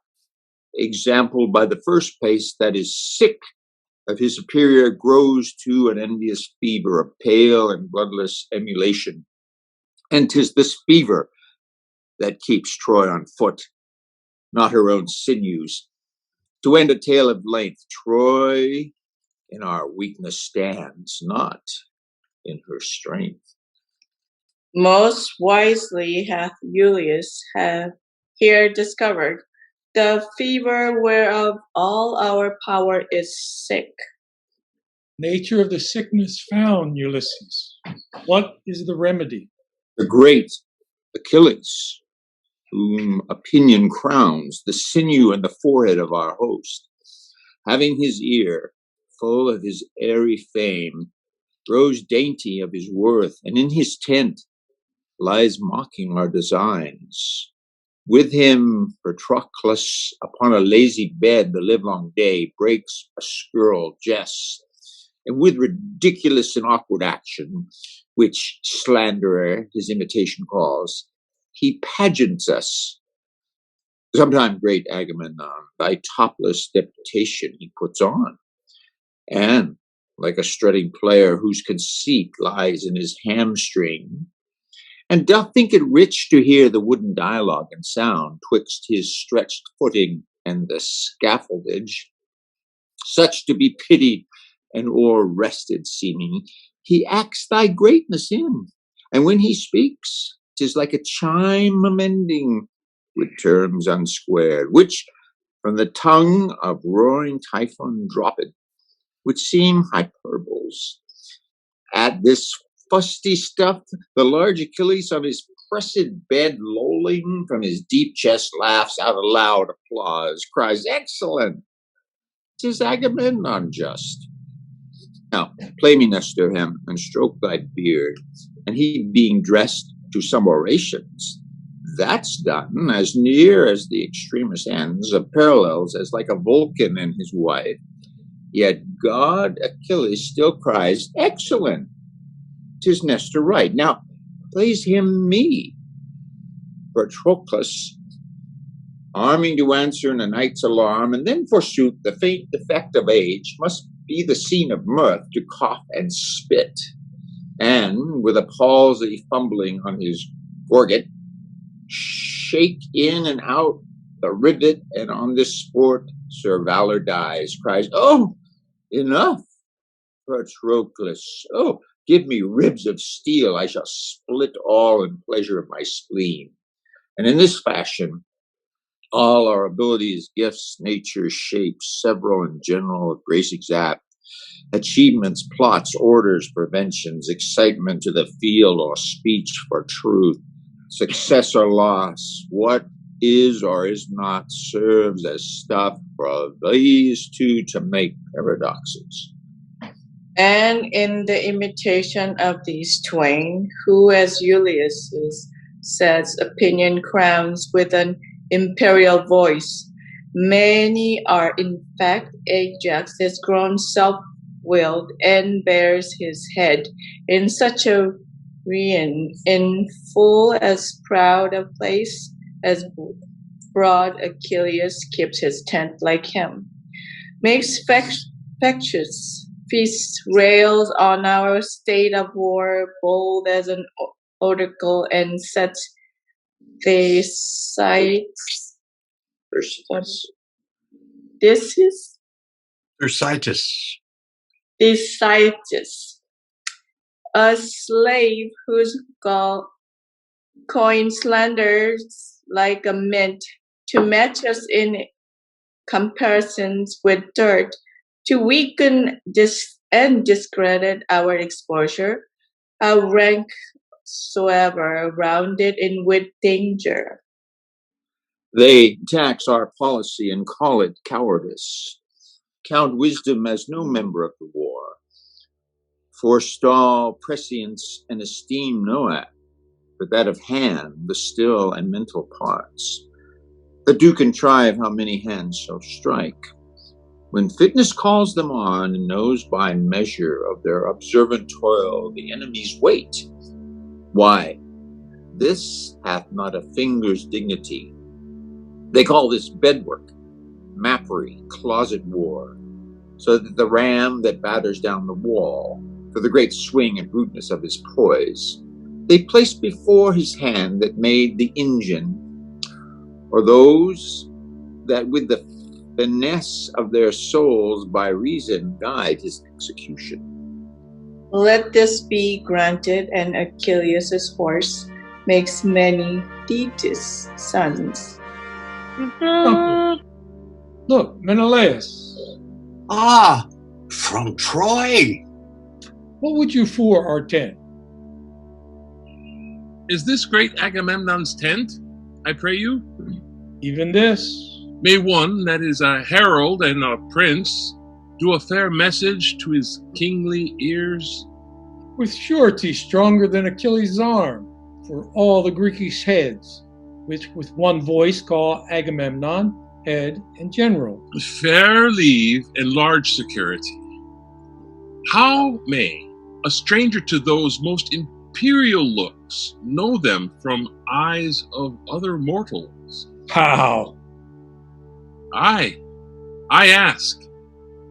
exampled by the first pace that is sick of his superior grows to an envious fever of pale and bloodless emulation. And 'tis this fever that keeps Troy on foot, not her own sinews. To end a tale of length, Troy in our weakness stands, not in her strength. Most wisely hath Julius here discovered the fever whereof all our power is sick. Nature of the sickness found, Ulysses. What is the remedy? The great Achilles, whom opinion crowns, the sinew and the forehead of our host, having his ear full of his airy fame, grows dainty of his worth, and in his tent lies mocking our designs. With him, Patroclus, upon a lazy bed the livelong day, breaks a scurril jest, and with ridiculous and awkward action, which slanderer his imitation calls, he pageants us. Sometime great Agamemnon, thy topless deputation he puts on, and like a strutting player whose conceit lies in his hamstring, and doth think it rich to hear the wooden dialogue and sound twixt his stretched footing and the scaffoldage, such to be pitied and o'er-rested seeming, he acts thy greatness in, and when he speaks, 'tis like a chime amending with terms unsquared, which from the tongue of roaring Typhon dropped, which seem hyperboles. At this fusty stuff, the large Achilles of his pressed bed lolling from his deep chest laughs out a loud applause, cries, "Excellent! 'Tis Agamemnon just. Now, play me, Nestor, him, and stroke thy beard, and he being dressed to some orations, that's done as near as the extremest ends of parallels as like a Vulcan and his wife. Yet God Achilles still cries, excellent. 'Tis Nestor right. Now, plays him me. Patroclus, arming to answer in a night's alarm, and then forsooth the faint defect of age must be the scene of mirth to cough and spit, and with a palsy fumbling on his gorget, shake in and out the rivet, and on this sport Sir Valor dies, cries, "Oh, enough, Patroclus! Oh, give me ribs of steel, I shall split all in pleasure of my spleen." And in this fashion, all our abilities, gifts, nature, shapes, several and general of grace exact, achievements, plots, orders, preventions, excitement to the field or speech for truth, success or loss, what is or is not, serves as stuff for these two to make paradoxes. And in the imitation of these twain, who as Julius says, opinion crowns with an imperial voice, many are in fact Ajax is grown self-willed and bears his head in such a rein, in full as proud a place as broad Achilles keeps his tent like him, makes factious feasts, rails on our state of war, bold as an oracle, and sets the sights. This is Thersites. Thersites, a slave whose coin slanders like a mint, to match us in comparisons with dirt, to weaken and discredit our exposure, our rank soever rounded in with danger. They tax our policy and call it cowardice, count wisdom as no member of the war, forestall prescience and esteem no act, but that of hand, the still and mental parts, that do contrive how many hands shall strike. When fitness calls them on, and knows by measure of their observant toil the enemy's weight, why, this hath not a finger's dignity. They call this bedwork, mappery, closet war. so that the ram that batters down the wall, for the great swing and rudeness of his poise, they placed before his hand that made the engine, or those that with the finesse of their souls by reason guide his execution. Let this be granted, and Achilles' horse makes many Thetis sons. Look, Menelaus. Ah, from Troy. What would you for our tent? Is this great Agamemnon's tent, I pray you? Even this. May one that is a herald and a prince do a fair message to his kingly ears? With surety stronger than Achilles' arm, for all the Greekish heads, which with one voice call Agamemnon, head and general. With fair leave and large security. How may a stranger to those most imperial looks know them from eyes of other mortals? How? I ask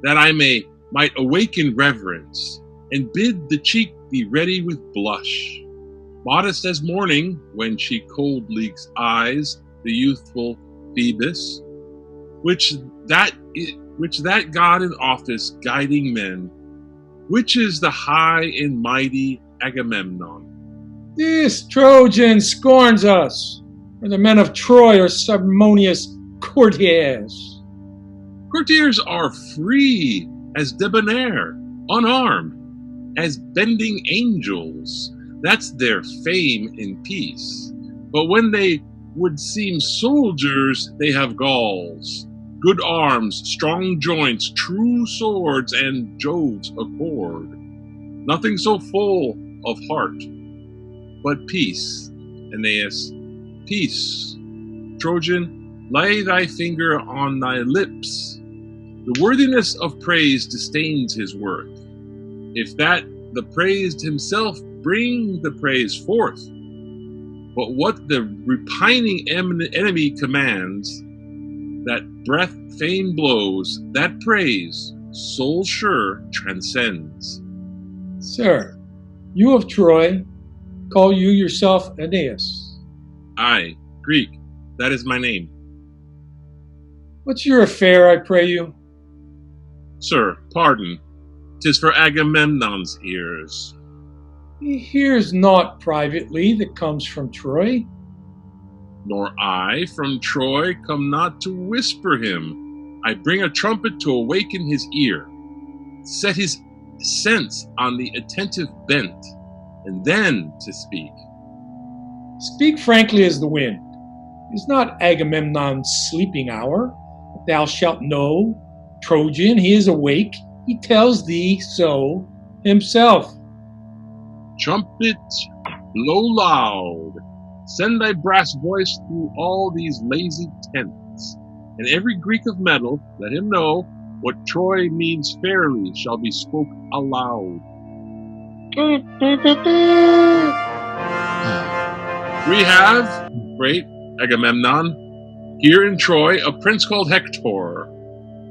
that I might awaken reverence and bid the cheek be ready with blush, modest as morning when she coldly eyes the youthful Phoebus, which that god in office guiding men, which is the high and mighty Agamemnon. This Trojan scorns us, for the men of Troy are ceremonious courtiers. Courtiers are free as debonair, unarmed, as bending angels. That's their fame in peace. But when they would seem soldiers, they have galls, good arms, strong joints, true swords, and Jove's accord. Nothing so full of heart, but peace, Aeneas, peace. Trojan, lay thy finger on thy lips. The worthiness of praise disdains his worth. If that the praised himself bring the praise forth. But what the repining enemy commands, that breath fame blows, that praise, soul sure, transcends. Sir, you of Troy, call you yourself Aeneas? I, Greek, that is my name. What's your affair, I pray you? Sir, pardon, 'tis for Agamemnon's ears. He hears naught privately that comes from Troy. Nor I from Troy come not to whisper him. I bring a trumpet to awaken his ear, set his sense on the attentive bent, and then to speak. Speak frankly as the wind. Is not Agamemnon's sleeping hour? Thou shalt know, Trojan, he is awake. He tells thee so himself. Trumpet, blow loud. Send thy brass voice through all these lazy tents, and every Greek of metal, let him know what Troy means fairly shall be spoke aloud. We have, great Agamemnon, here in Troy a prince called Hector.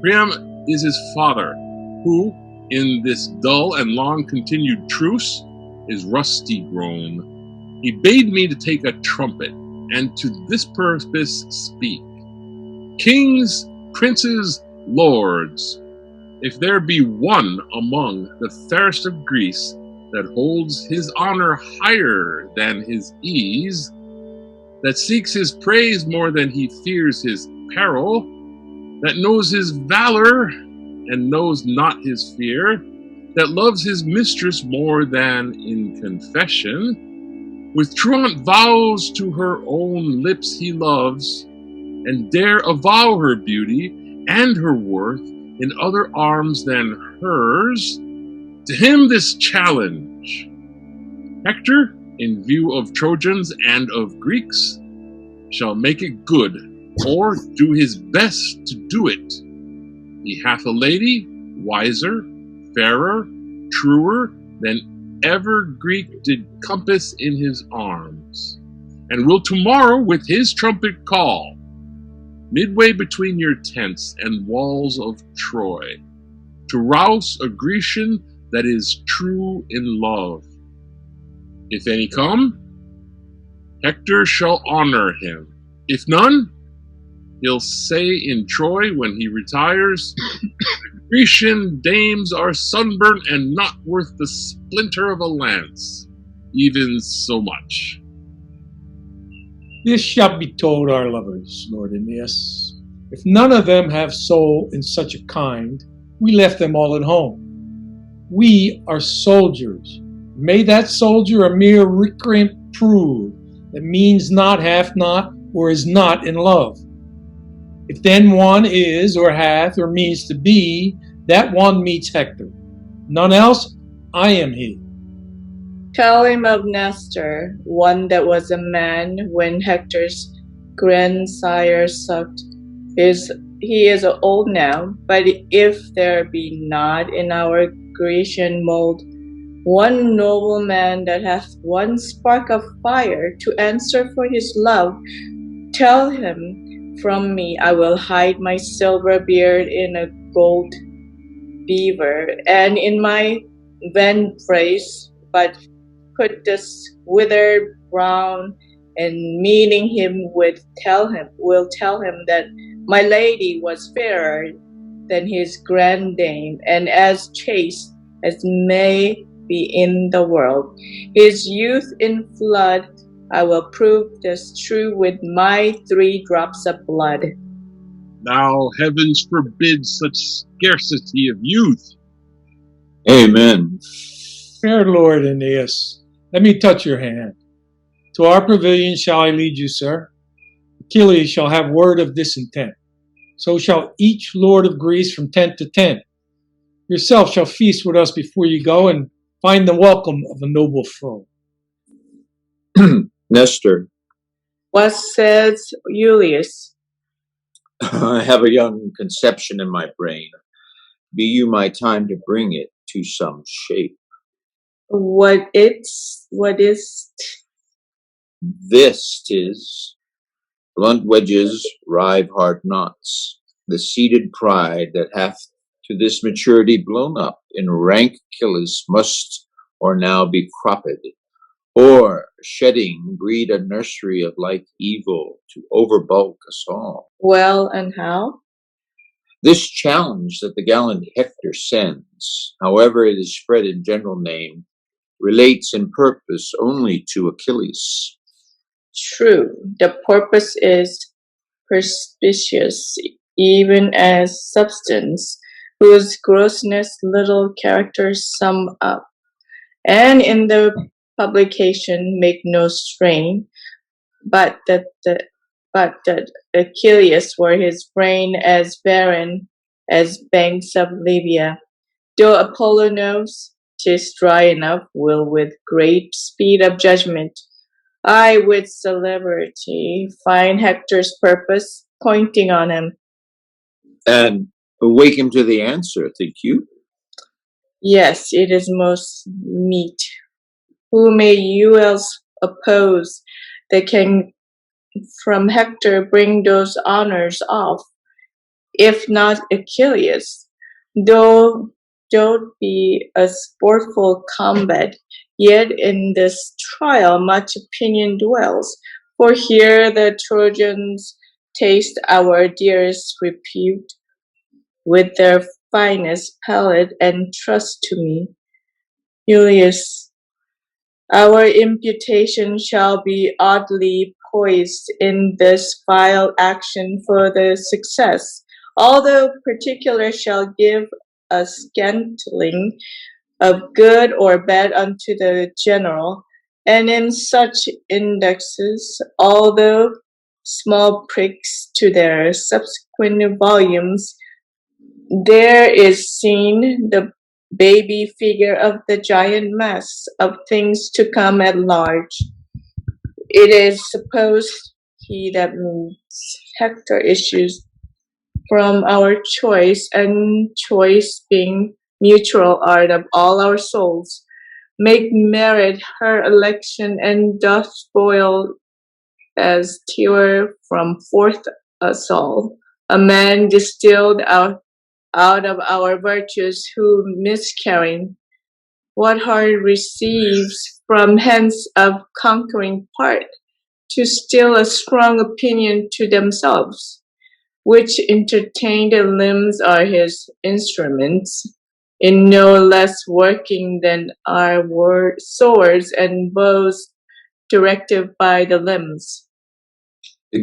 Priam is his father, who, in this dull and long-continued truce, is rusty grown. He bade me to take a trumpet, and to this purpose speak. Kings, princes, lords, if there be one among the fairest of Greece that holds his honor higher than his ease, that seeks his praise more than he fears his peril, that knows his valor and knows not his fear, that loves his mistress more than in confession, with truant vows to her own lips he loves, and dare avow her beauty and her worth in other arms than hers, to him this challenge. Hector, in view of Trojans and of Greeks, shall make it good, or do his best to do it. He hath a lady, wiser, fairer, truer than ever Greek did compass in his arms, and will tomorrow with his trumpet call, midway between your tents and walls of Troy, to rouse a Grecian that is true in love. If any come, Hector shall honor him. If none, he'll say in Troy when he retires, Grecian dames are sunburnt and not worth the splinter of a lance, even so much. This shall be told our lovers, Lord Aeneas. If none of them have soul in such a kind, we left them all at home. We are soldiers. May that soldier a mere recreant prove that means not, hath not, or is not in love. If then one is, or hath, or means to be, that one meets Hector. None else, I am he. Tell him of Nestor, one that was a man when Hector's grandsire sucked. He is old now, but if there be not in our Grecian mold one noble man that hath one spark of fire to answer for his love, tell him from me I will hide my silver beard in a gold beaver, and in my ventbrace but put this withered brown, and meeting him will tell him that my lady was fairer than his grandame, and as chaste as may be in the world. His youth in flood I will prove this true with my 3 drops of blood. Now heavens forbid such scarcity of youth. Amen. Fair Lord Aeneas, let me touch your hand. To our pavilion shall I lead you, sir. Achilles shall have word of this intent. So shall each lord of Greece from tent to tent. Yourself shall feast with us before you go, and find the welcome of a noble foe. Nestor, What says Julius? I have a young conception in my brain. Be you my time to bring it to some shape. What is? This 'tis. Blunt wedges rive hard knots, the seeded pride that hath to this maturity blown up in rank killers must or now be cropped, or shedding breed a nursery of like evil to overbulk us all. Well, and how? This challenge that the gallant Hector sends, however it is spread in general name, relates in purpose only to Achilles. True, the purpose is perspicuous, even as substance, whose grossness little characters sum up, and in the publication make no strain, but that Achilles were his brain as barren as banks of Libya. Though Apollo knows 'tis dry enough, will with great speed of judgment, I with celerity find Hector's purpose pointing on him. And awake him to the answer, think you? Yes, it is most meet. Who may you else oppose that can from Hector bring those honors off, if not Achilles? Though be a sportful combat, yet in this trial much opinion dwells. For here the Trojans taste our dearest repute with their finest palate, and trust to me, Julius, our imputation shall be oddly poised in this vile action for the success, although particulars shall give a scantling of good or bad unto the general, and in such indexes, although small pricks to their subsequent volumes, there is seen the baby figure of the giant mass of things to come at large. It is supposed he that meets Hector issues from our choice, and choice being mutual art of all our souls, make merit her election, and doth spoil as tear from forth us all, a man distilled out out of our virtues who miscarrying, what heart receives from hence of conquering part, to still a strong opinion to themselves, which entertained limbs are his instruments, in no less working than our swords and bows directed by the limbs.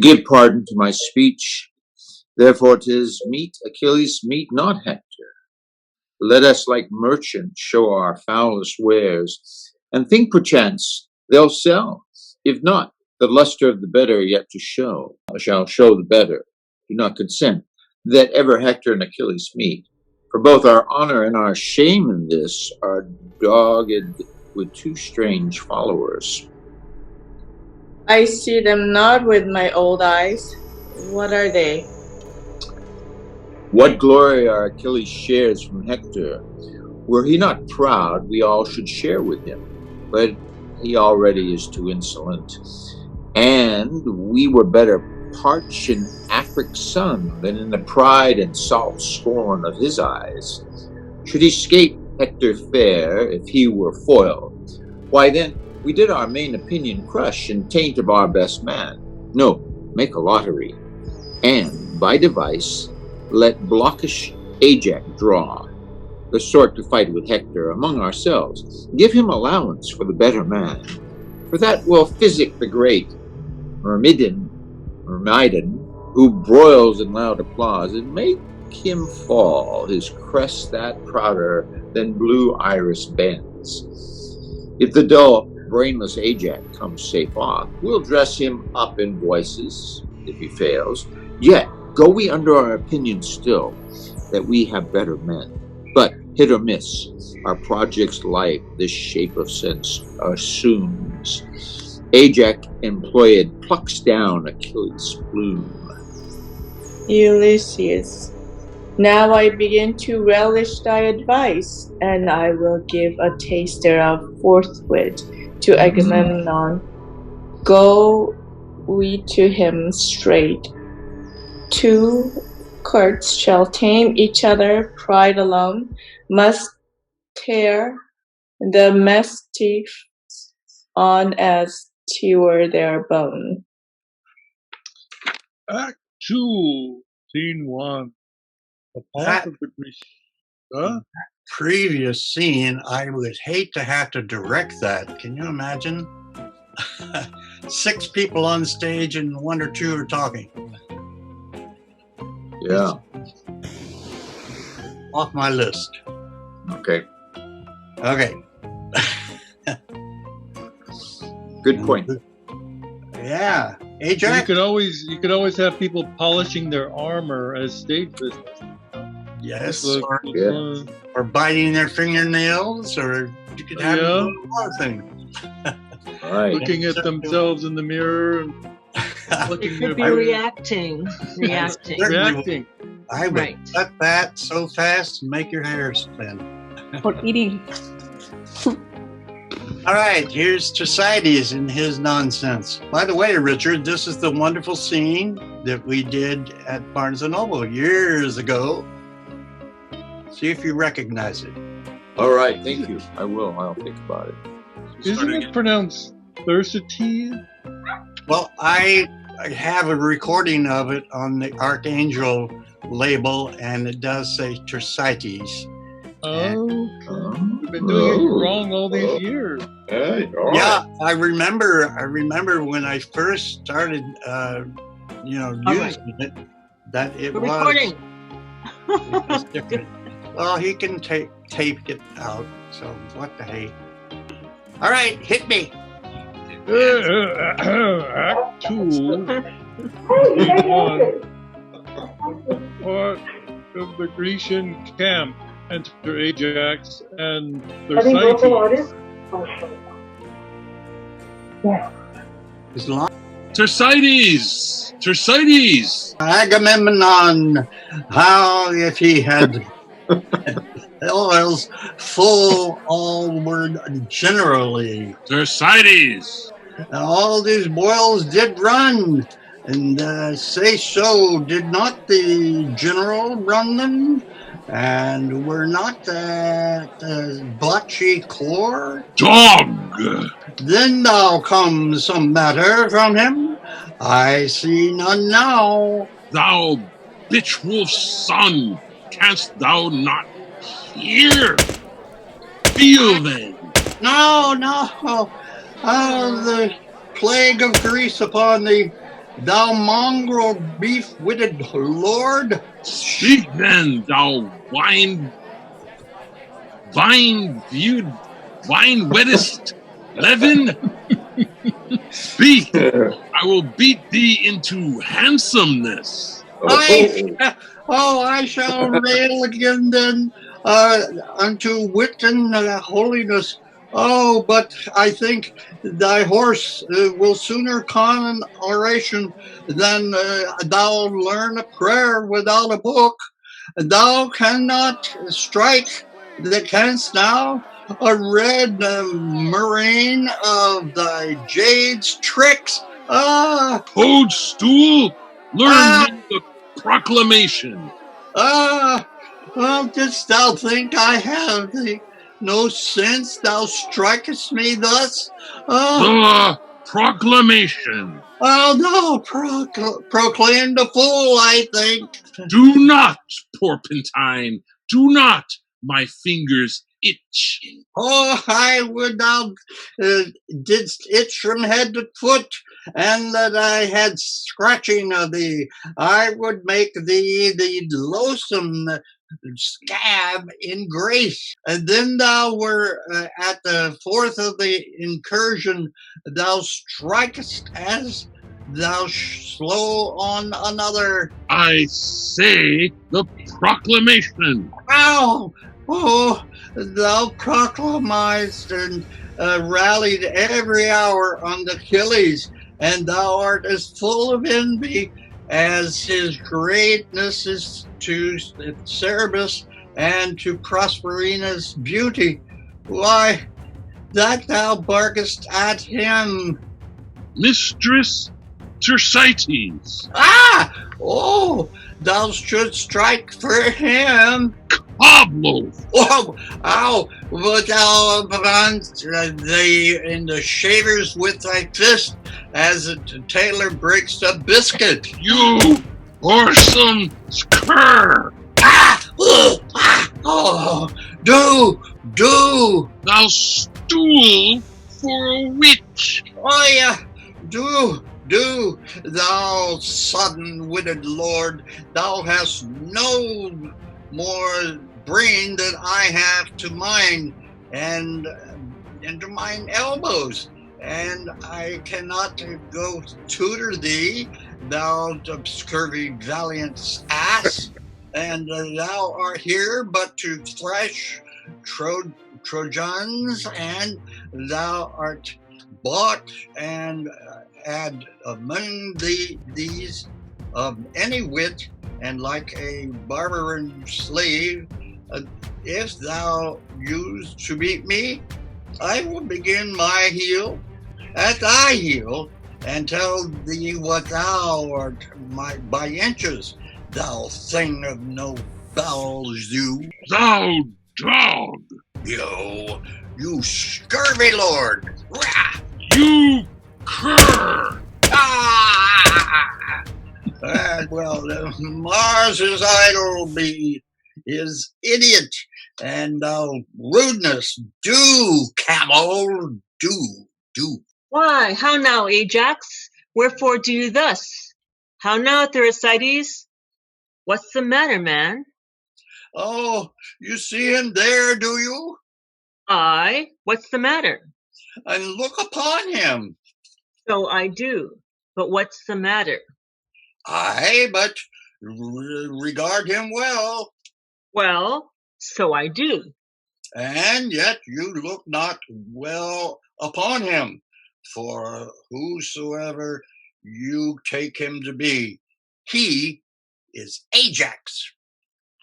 Give pardon to my speech. Therefore 'tis meet Achilles meet not Hector. Let us like merchants show our foulest wares, and think perchance they'll sell. If not, the luster of the better yet to show shall show the better. Do not consent that ever Hector and Achilles meet. For both our honor and our shame in this are dogged with two strange followers. I see them not with my old eyes. What are they? What glory our Achilles shares from Hector. Were he not proud, we all should share with him. But he already is too insolent. And we were better parched in Afric's sun than in the pride and salt scorn of his eyes. Should he escape Hector fair if he were foiled? Why then, we did our main opinion crush and taint of our best man. No, make a lottery. And by device, let blockish Ajax draw, the sort to fight with Hector among ourselves. Give him allowance for the better man, for that will physic the great Myrmidon, who broils in loud applause, and make him fall, his crest that prouder than blue iris bends. If the dull, brainless Ajax comes safe off, we'll dress him up in voices, if he fails. Yet go we under our opinion still, that we have better men. But hit or miss, our project's life this shape of sense assumes. Ajax employed plucks down Achilles' plume. Ulysses, now I begin to relish thy advice, and I will give a taste thereof forthwith to Agamemnon. Go we to him straight. Two courts shall tame each other, pride alone must tear the mastiffs on as tear their bone. Act 2, Scene 1. The part of the Greek. Previous scene, I would hate to have to direct that. Can you imagine? 6 people on stage and 1 or 2 are talking. Yeah. Off my list. Okay. Okay. Good point. Yeah. You Ajax? could always have people polishing their armor as stage business. Yes. Yeah. Or biting their fingernails, or you could have a lot of things. Right. Looking at themselves in the mirror and It looking could be their reacting. Reacting. I would cut that so fast and make your hair spin. For eating. All right, here's Thucydides and his nonsense. By the way, Richard, this is the wonderful scene that we did at Barnes & Noble years ago. See if you recognize it. All right, thank you. I will. I'll think about it. Isn't it pronounced Thucydides? Well, I have a recording of it on the Archangel label, and it does say Thucydides. Oh, you've been doing it wrong all these years. Yeah, I remember when I first started, using it, that it was recording. It was different. Well, he can tape it out, so what the hey. All right, hit me. Act 2, Scene 1. Part of the Grecian camp. Enter Ajax and Thersites. Thersites! Agamemnon, how if he had oils full all word generally. Thersites! All these boils did run, and say so did not the general run them? And we're not at blotchy chlor. Dog! Then now comes some matter from him. I see none now. Thou bitch wolf's son, canst thou not hear? Feel then. No, no. The plague of Greece upon thee, thou mongrel beef-witted lord. Speak then, thou wine-wettest leaven. Speak, I will beat thee into handsomeness. I shall rail again then unto wit and holiness. Oh, but I think thy horse will sooner con an oration than thou learn a prayer without a book. Thou cannot strike, that canst thou, a red murrain of thy jade's tricks. Toadstool, learn me the proclamation. Didst thou think I have no sense? Thou strikest me thus. The proclamation. No, proclaim the fool, I think. Do not, Porpentine, do not. My fingers itch. I would thou didst itch from head to foot, and that I had scratching of thee. I would make thee the loathsome scab in grace. And then thou were at the fourth of the incursion, thou strikest as thou slow on another. I say the proclamation. Ow! Oh, thou proclamized and rallied every hour on Achilles, and thou art as full of envy as his greatness is to Cerberus and to Prosperina's beauty. Why, that thou barkest at him. Mistress Thersites. Oh, thou shouldst strike for him. Pablo. But thou upon in the shavers with thy fist, as a tailor breaks a biscuit. You whoresome cur. Do. Thou stool for a witch. Oh, yeah, do. Thou sudden-witted lord, thou hast no more brain than I have to mine, and to mine elbows, and I cannot go tutor thee, thou scurvy valiant ass, and thou art here but to thresh Trojans, and thou art bought and add among these of any wit, and like a barbarian slave, if thou use to beat me, I will begin my heel at thy heel, and tell thee what thou art by inches, thou thing of no bowels, you. Thou dog. You scurvy lord. You cur. Well, Mars is idle, is idiot, and rudeness. Do, camel, do. Why, how now, Ajax? Wherefore do you thus? How now, Thersites? What's the matter, man? Oh, you see him there, do you? Aye, what's the matter? And look upon him. So I do, but what's the matter? Aye, but regard him well. Well, so I do. And yet you look not well upon him, for whosoever you take him to be, he is Ajax.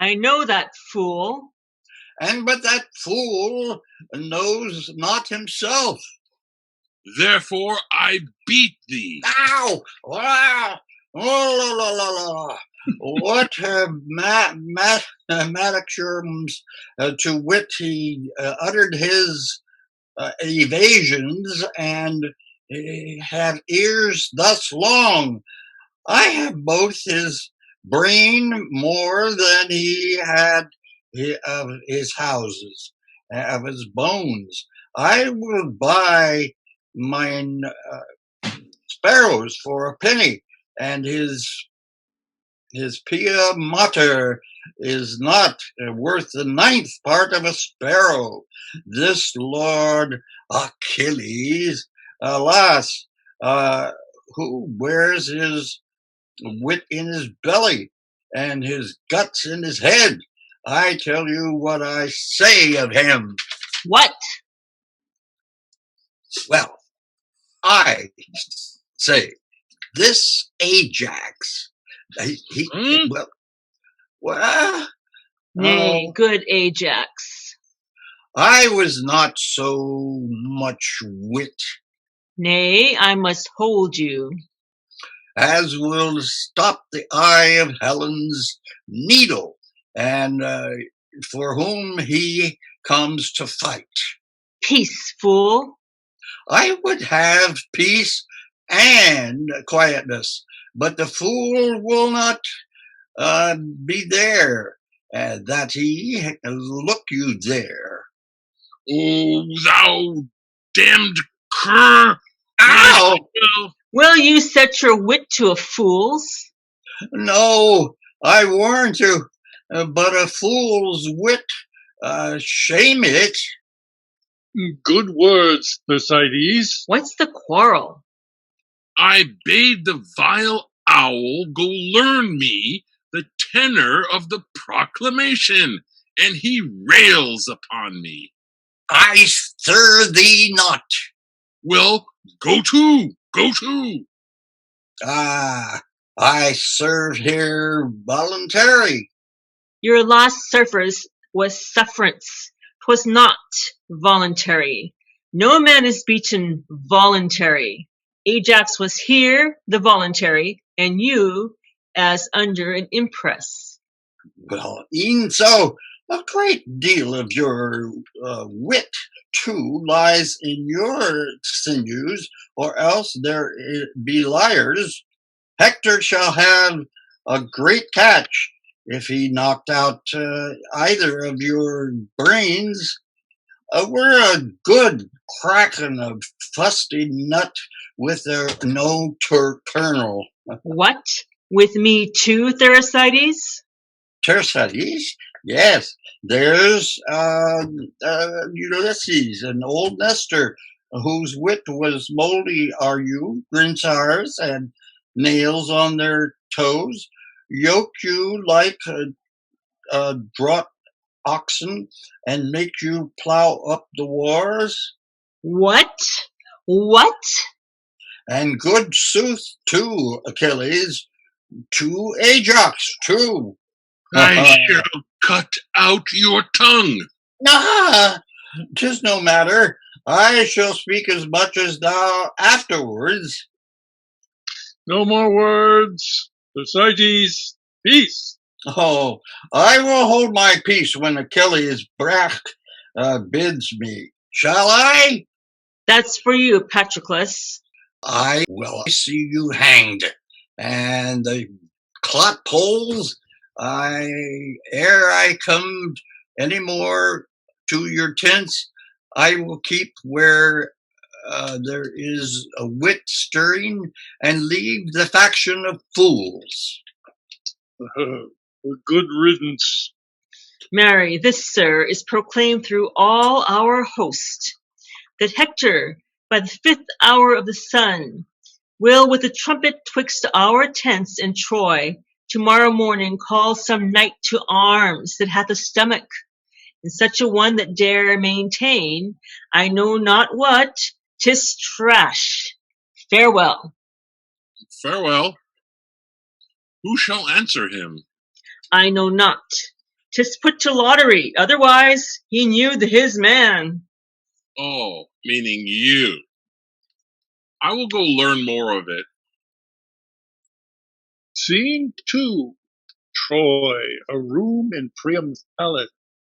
I know that fool. But that fool knows not himself. Therefore I beat thee. Ow! Oh, la, la, la, la. What mathematicums to wit he uttered his evasions, and have ears thus long. I have both his brain more than he had of his houses, of his bones. I will buy mine sparrows for a penny, and his pia mater is not worth the ninth part of a sparrow. This Lord Achilles, alas, who wears his wit in his belly and his guts in his head. I tell you what I say of him. What? Well, I say this Ajax. Well, Nay, good Ajax. I was not so much wit Nay, I must hold you. as will stop the eye of Helen's needle, and for whom he comes to fight. Peace, fool. I would have peace and quietness, but the fool will not be there, that he look you there. Oh, thou damned cur! Ow! Will you set your wit to a fool's? No, I warrant you, but a fool's wit, shame it. Good words, Thersites. What's the quarrel? I bade the vile owl go learn me the tenor of the proclamation, and he rails upon me. I stir thee not. Well, go to, go to. Ah, I serve here voluntary. Your last surfers was sufferance. 'Twas not voluntary. No man is beaten voluntary. Ajax was here the voluntary, and you as under an impress. Well, e'en so, a great deal of your wit, too, lies in your sinews, or else there be liars. Hector shall have a great catch if he knocked out either of your brains. We're a good cracking of fusty nut with no kernel. What? With me too, Thersites? Thersites? Yes, there's Ulysses and old Nestor, whose wit was moldy, are you, grindsires, and nails on their toes, yoke you like draught oxen, and make you plow up the wars. What? What? And good sooth too, Achilles, to Ajax too. I shall cut out your tongue. Ah, 'tis no matter. I shall speak as much as thou afterwards. No more words. Thersites, peace. Oh, I will hold my peace when Achilles bids me. Shall I? That's for you, Patroclus. I will see you hanged, and the clot poles, ere I come any more to your tents, I will keep where there is a wit stirring, and leave the faction of fools. Good riddance. Marry, this, sir, is proclaimed through all our host, that Hector, by the 5th hour of the sun, will with a trumpet twixt our tents in Troy tomorrow morning call some knight to arms that hath a stomach, and such a one that dare maintain, I know not what, 'tis trash. Farewell. Farewell. Who shall answer him? I know not. 'Tis put to lottery, otherwise he knew his man. Oh, meaning you. I will go learn more of it. Scene 2. Troy, a room in Priam's palace.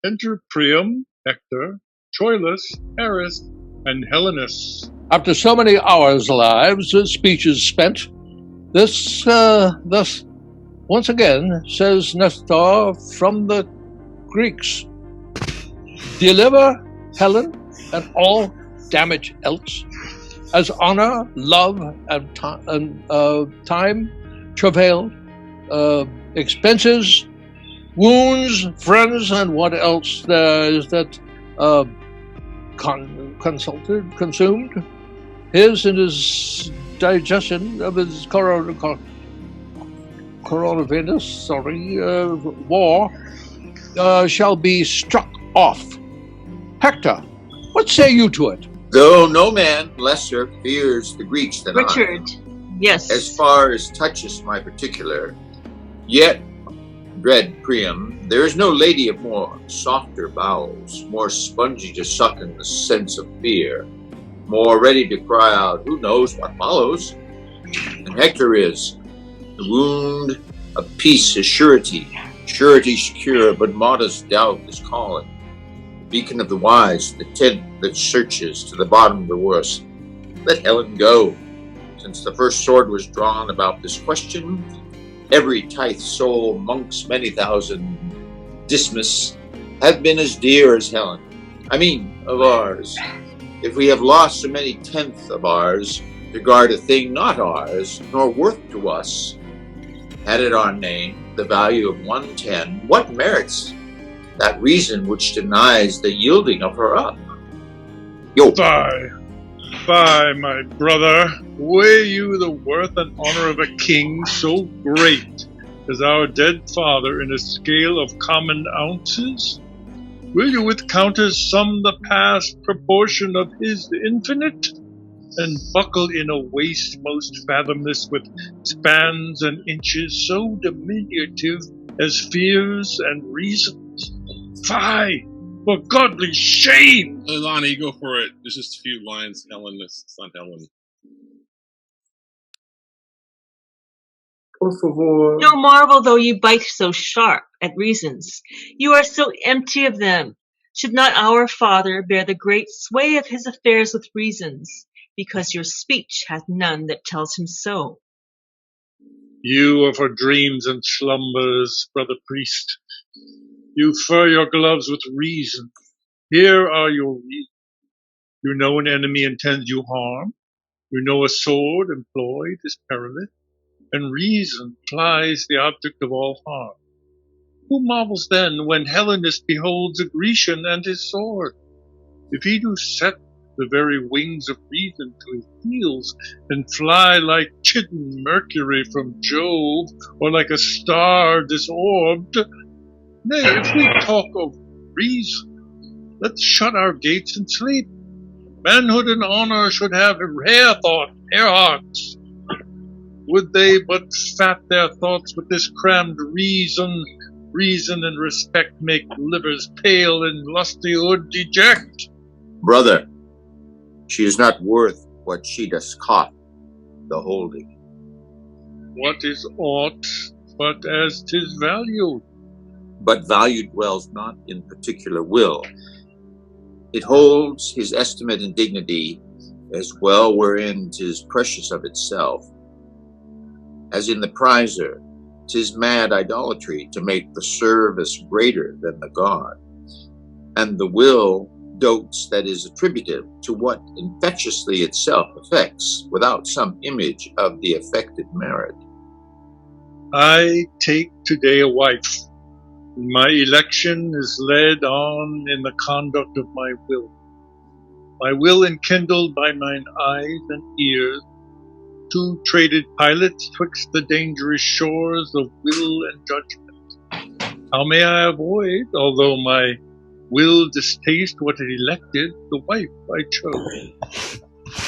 Enter Priam, Hector, Troilus, Paris, and Helenus. After so many hours' lives, speeches spent, this thus once again says Nestor from the Greeks, deliver Helen and all damage else, as honor, love, and time, travail, expenses, wounds, friends, and what else there is that consumed his and his digestion of his coronavirus, war shall be struck off. Hector, what say you to it? Though no man lesser fears the Greeks than Richard, yes. as far as touches my particular, yet, dread Priam, there is no lady of more softer bowels, more spongy to suck in the sense of fear, more ready to cry out, who knows what follows? And Hector is. The wound of peace is surety, surety secure, but modest doubt is calling. The beacon of the wise, the tent that searches to the bottom of the worst. Let Helen go. Since the first sword was drawn about this question, every tithe soul, monks many thousand, Dismas, have been as dear as Helen. I mean, of ours. If we have lost so many tenths of ours, to guard a thing not ours, nor worth to us, had it our name, the value of 110, what merits that reason which denies the yielding of her up? Yo. Fie, my brother, weigh you the worth and honor of a king so great as our dead father in a scale of common ounces? Will you with counters sum the past proportion of his infinite, and buckle in a waist most fathomless with spans and inches so diminutive as fears and reasons? Fie, for godly shame! Lonnie, go for it. There's just a few lines. Helen, it's not Helen. Por favor. No marvel though you bite so sharp at reasons. You are so empty of them. Should not our Father bear the great sway of his affairs with reasons, because your speech hath none that tells him so? You are for dreams and slumbers, brother priest. You fur your gloves with reason. Here are your reasons. You know an enemy intends you harm. You know a sword employed is perilous, and reason flies the object of all harm. Who marvels then when Helenus beholds a Grecian and his sword? If he do set the very wings of reason to his heels, and fly like chidden Mercury from Jove, or like a star disorbed, nay, if we talk of reason, let's shut our gates and sleep. Manhood and honor should have rare thought, rare hearts. Would they but fat their thoughts with this crammed reason, reason and respect make livers pale and lustihood deject. Brother, she is not worth what she does cost the holding. What is aught but as 'tis valued? But value dwells not in particular will. It holds his estimate and dignity as well wherein 'tis precious of itself. As in the prizer, 'tis mad idolatry to make the service greater than the god. And the will dotes that is attributive to what infectiously itself affects, without some image of the affected merit. I take today a wife. My election is led on in the conduct of my will enkindled by mine eyes and ears, two traded pilots twixt the dangerous shores of will and judgment. How may I avoid, although my will distaste what it elected, the wife I chose?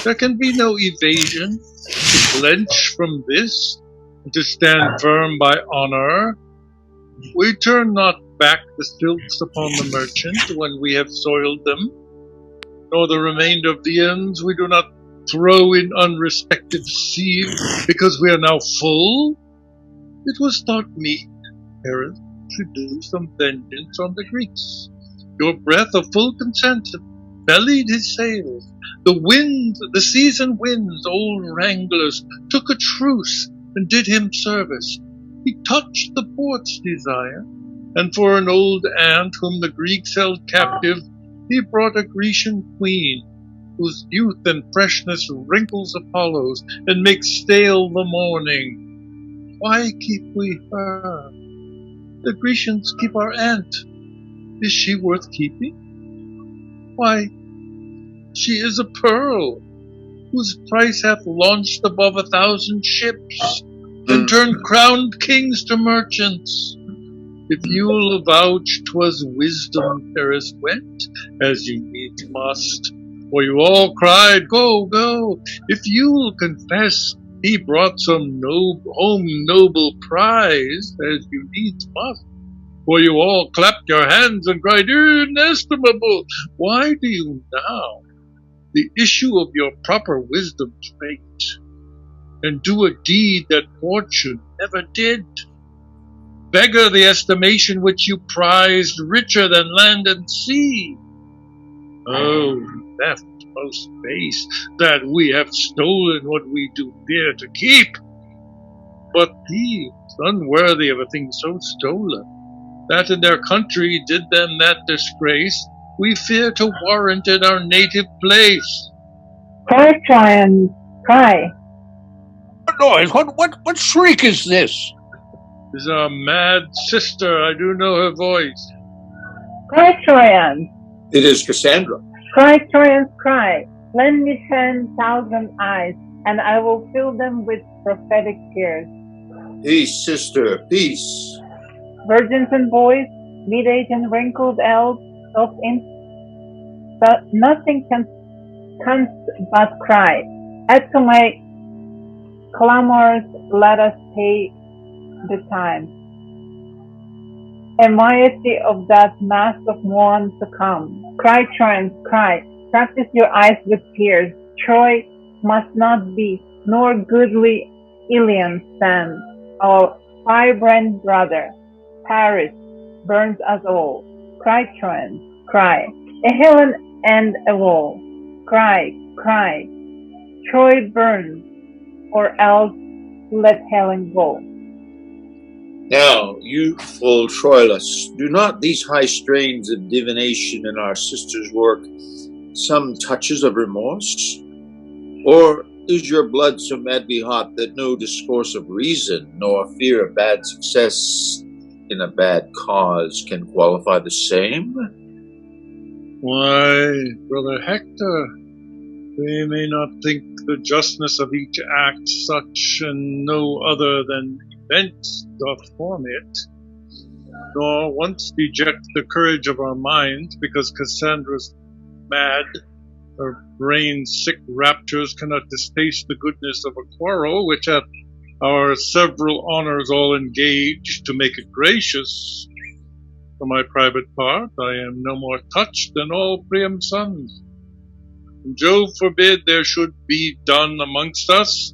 There can be no evasion. To blench from this, and to stand firm by honor, we turn not back the silks upon the merchant when we have soiled them, nor the remainder of viands we do not throw in unrespected sieve because we are now full. It was thought meet, Paris, should do some vengeance on the Greeks. Your breath of full consent bellied his sails. The season winds, old wranglers, took a truce and did him service. He touched the port's desire, and for an old aunt whom the Greeks held captive, he brought a Grecian queen, whose youth and freshness wrinkles Apollo's and makes stale the morning. Why keep we her? The Grecians keep our aunt. Is she worth keeping? Why, she is a pearl, whose price hath launched above 1,000 ships, and turned crowned kings to merchants. If you'll avouch 'twas wisdom Paris went, as you needs must, for you all cried, go, go. If you'll confess he brought some home noble prize, as you needs must, for you all clapped your hands and cried, inestimable. Why do you now the issue of your proper wisdom's fate, and do a deed that fortune never did? Beggar the estimation which you prized richer than land and sea. Oh, theft most base, that we have stolen what we do fear to keep. But thieves, unworthy of a thing so stolen, that in their country did them that disgrace, we fear to warrant in our native place. Cry, Tryon, cry. What noise? What shriek is this? Is our mad sister, I do know her voice. Cry, Tryon. It is Cassandra. Cry, Tryon, cry. Lend me 10,000 eyes, and I will fill them with prophetic tears. Peace, sister, peace. Virgins and boys, mid-aged and wrinkled elves, but nothing can but cry. Add to my clamors, let us pay the time. Enviety of that mass of morn to come. Cry, Tryon, cry. Practice your eyes with tears. Troy must not be, nor goodly Ilion stand. Our firebrand brother, Paris, burns us all. Cry, Tryon, cry. A Helen and a wall. Cry, cry. Troy burns, or else let Helen go. Now, youthful Troilus, do not these high strains of divination in our sister's work some touches of remorse? Or is your blood so madly hot that no discourse of reason nor fear of bad success in a bad cause can qualify the same? Why, brother Hector, we may not think the justness of each act such and no other than events doth form it, nor once deject the courage of our minds because Cassandra's mad, her brain's sick raptures cannot distaste the goodness of a quarrel which hath our several honors all engaged to make it gracious. For my private part, I am no more touched than all Priam's sons. And Jove forbid there should be done amongst us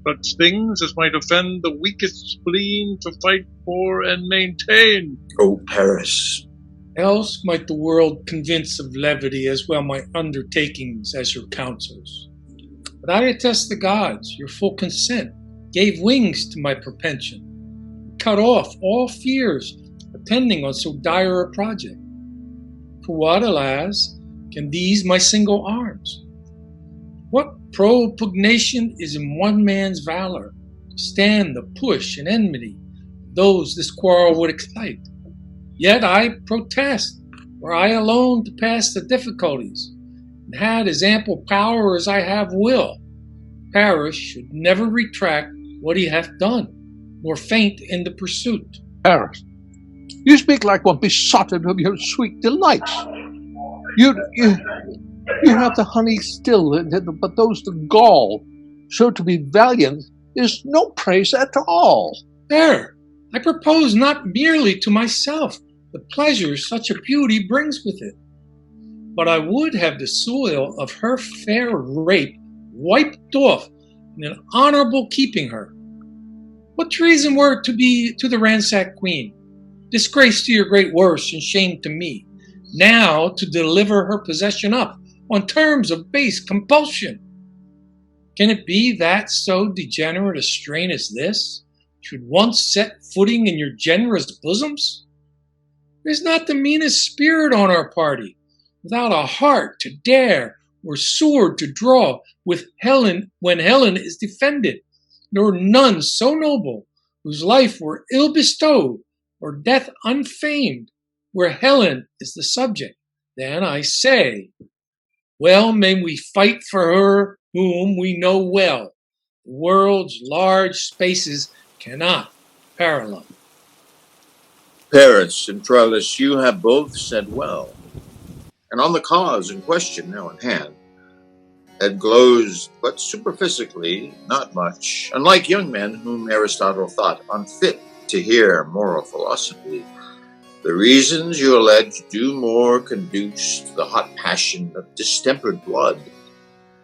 such things as might offend the weakest spleen to fight for and maintain. O Paris! Else might the world convince of levity as well my undertakings as your counsels. But I attest the gods, your full consent gave wings to my propension, cut off all fears attending on so dire a project. For what, alas, can these my single arms? What propugnation is in one man's valor to stand the push and enmity of those this quarrel would excite? Yet I protest, were I alone to pass the difficulties, and had as ample power as I have will, Paris should never retract what he hath done, nor faint in the pursuit. Paris, you speak like one besotted of your sweet delights. You have the honey still, but those the gall. So to be valiant is no praise at all. There, I propose not merely to myself the pleasure such a beauty brings with it, but I would have the soil of her fair rape wiped off in an honorable keeping her. What treason were it to be to the ransacked queen, disgrace to your great worship and shame to me, now to deliver her possession up on terms of base compulsion. Can it be that so degenerate a strain as this should once set footing in your generous bosoms? There's not the meanest spirit on our party, without a heart to dare or sword to draw with Helen when Helen is defended, nor none so noble whose life were ill bestowed or death unfamed, where Helen is the subject. Then I say, well may we fight for her whom we know well the world's large spaces cannot parallel. Paris and Troilus, you have both said well. And on the cause in question now in hand, it glows but superficially, not much, unlike young men whom Aristotle thought unfit to hear moral philosophy. The reasons you allege do more conduce to the hot passion of distempered blood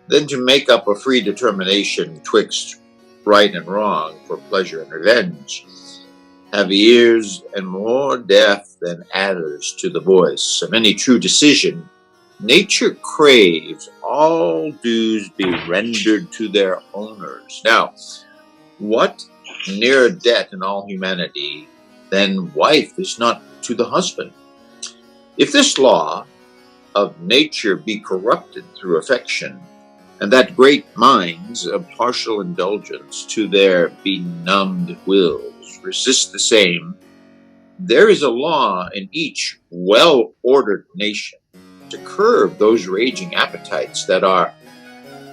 than to make up a free determination twixt right and wrong for pleasure and revenge. Have ears and more deaf than adders to the voice of any true decision. Nature craves all dues be rendered to their owners. Now, what nearer debt in all humanity than wife is not to the husband? If this law of nature be corrupted through affection, and that great minds of partial indulgence to their benumbed wills resist the same, there is a law in each well-ordered nation to curb those raging appetites that are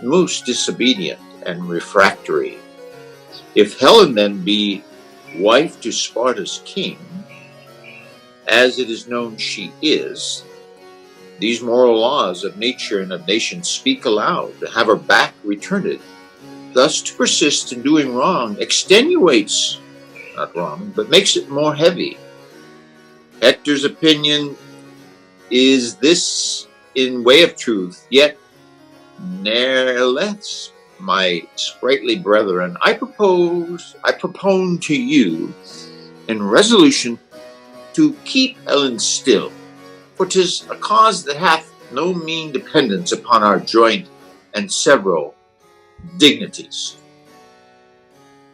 most disobedient and refractory. If Helen then be wife to Sparta's king, as it is known she is, these moral laws of nature and of nations speak aloud to have her back returned. Thus to persist in doing wrong extenuates, not wrong, but makes it more heavy. Hector's opinion is this in way of truth, yet ne'ertheless, my sprightly brethren, I propone to you in resolution to keep Helen still, for 'tis a cause that hath no mean dependence upon our joint and several dignities.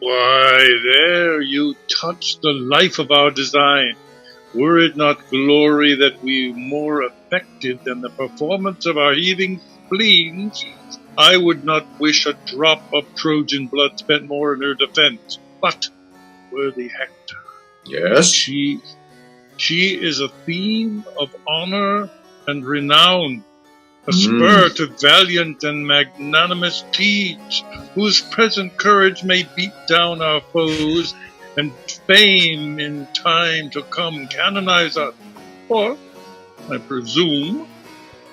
Why, there you touch the life of our design. Were it not glory that we more affected than the performance of our heaving spleens, I would not wish a drop of Trojan blood spent more in her defense. But, worthy Hector, Yes? she is a theme of honor and renown, a spur to valiant and magnanimous deeds, whose present courage may beat down our foes, and fame in time to come canonize us. For, I presume,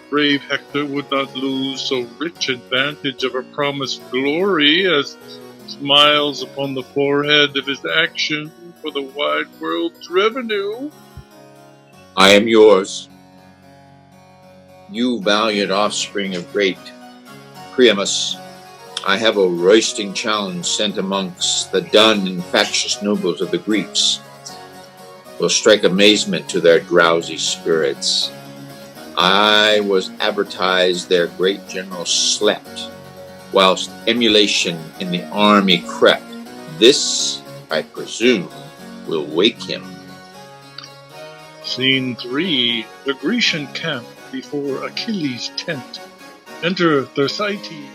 brave Hector would not lose so rich advantage of her promised glory as smiles upon the forehead of his action for the wide world's revenue. I am yours, you valiant offspring of great Priamus. I have a roisting challenge sent amongst the dun and factious nobles of the Greeks. Will strike amazement to their drowsy spirits. I was advertised their great general slept, whilst emulation in the army crept. This, I presume, will wake him. Scene 3. The Grecian camp before Achilles' tent. Enter Thersites.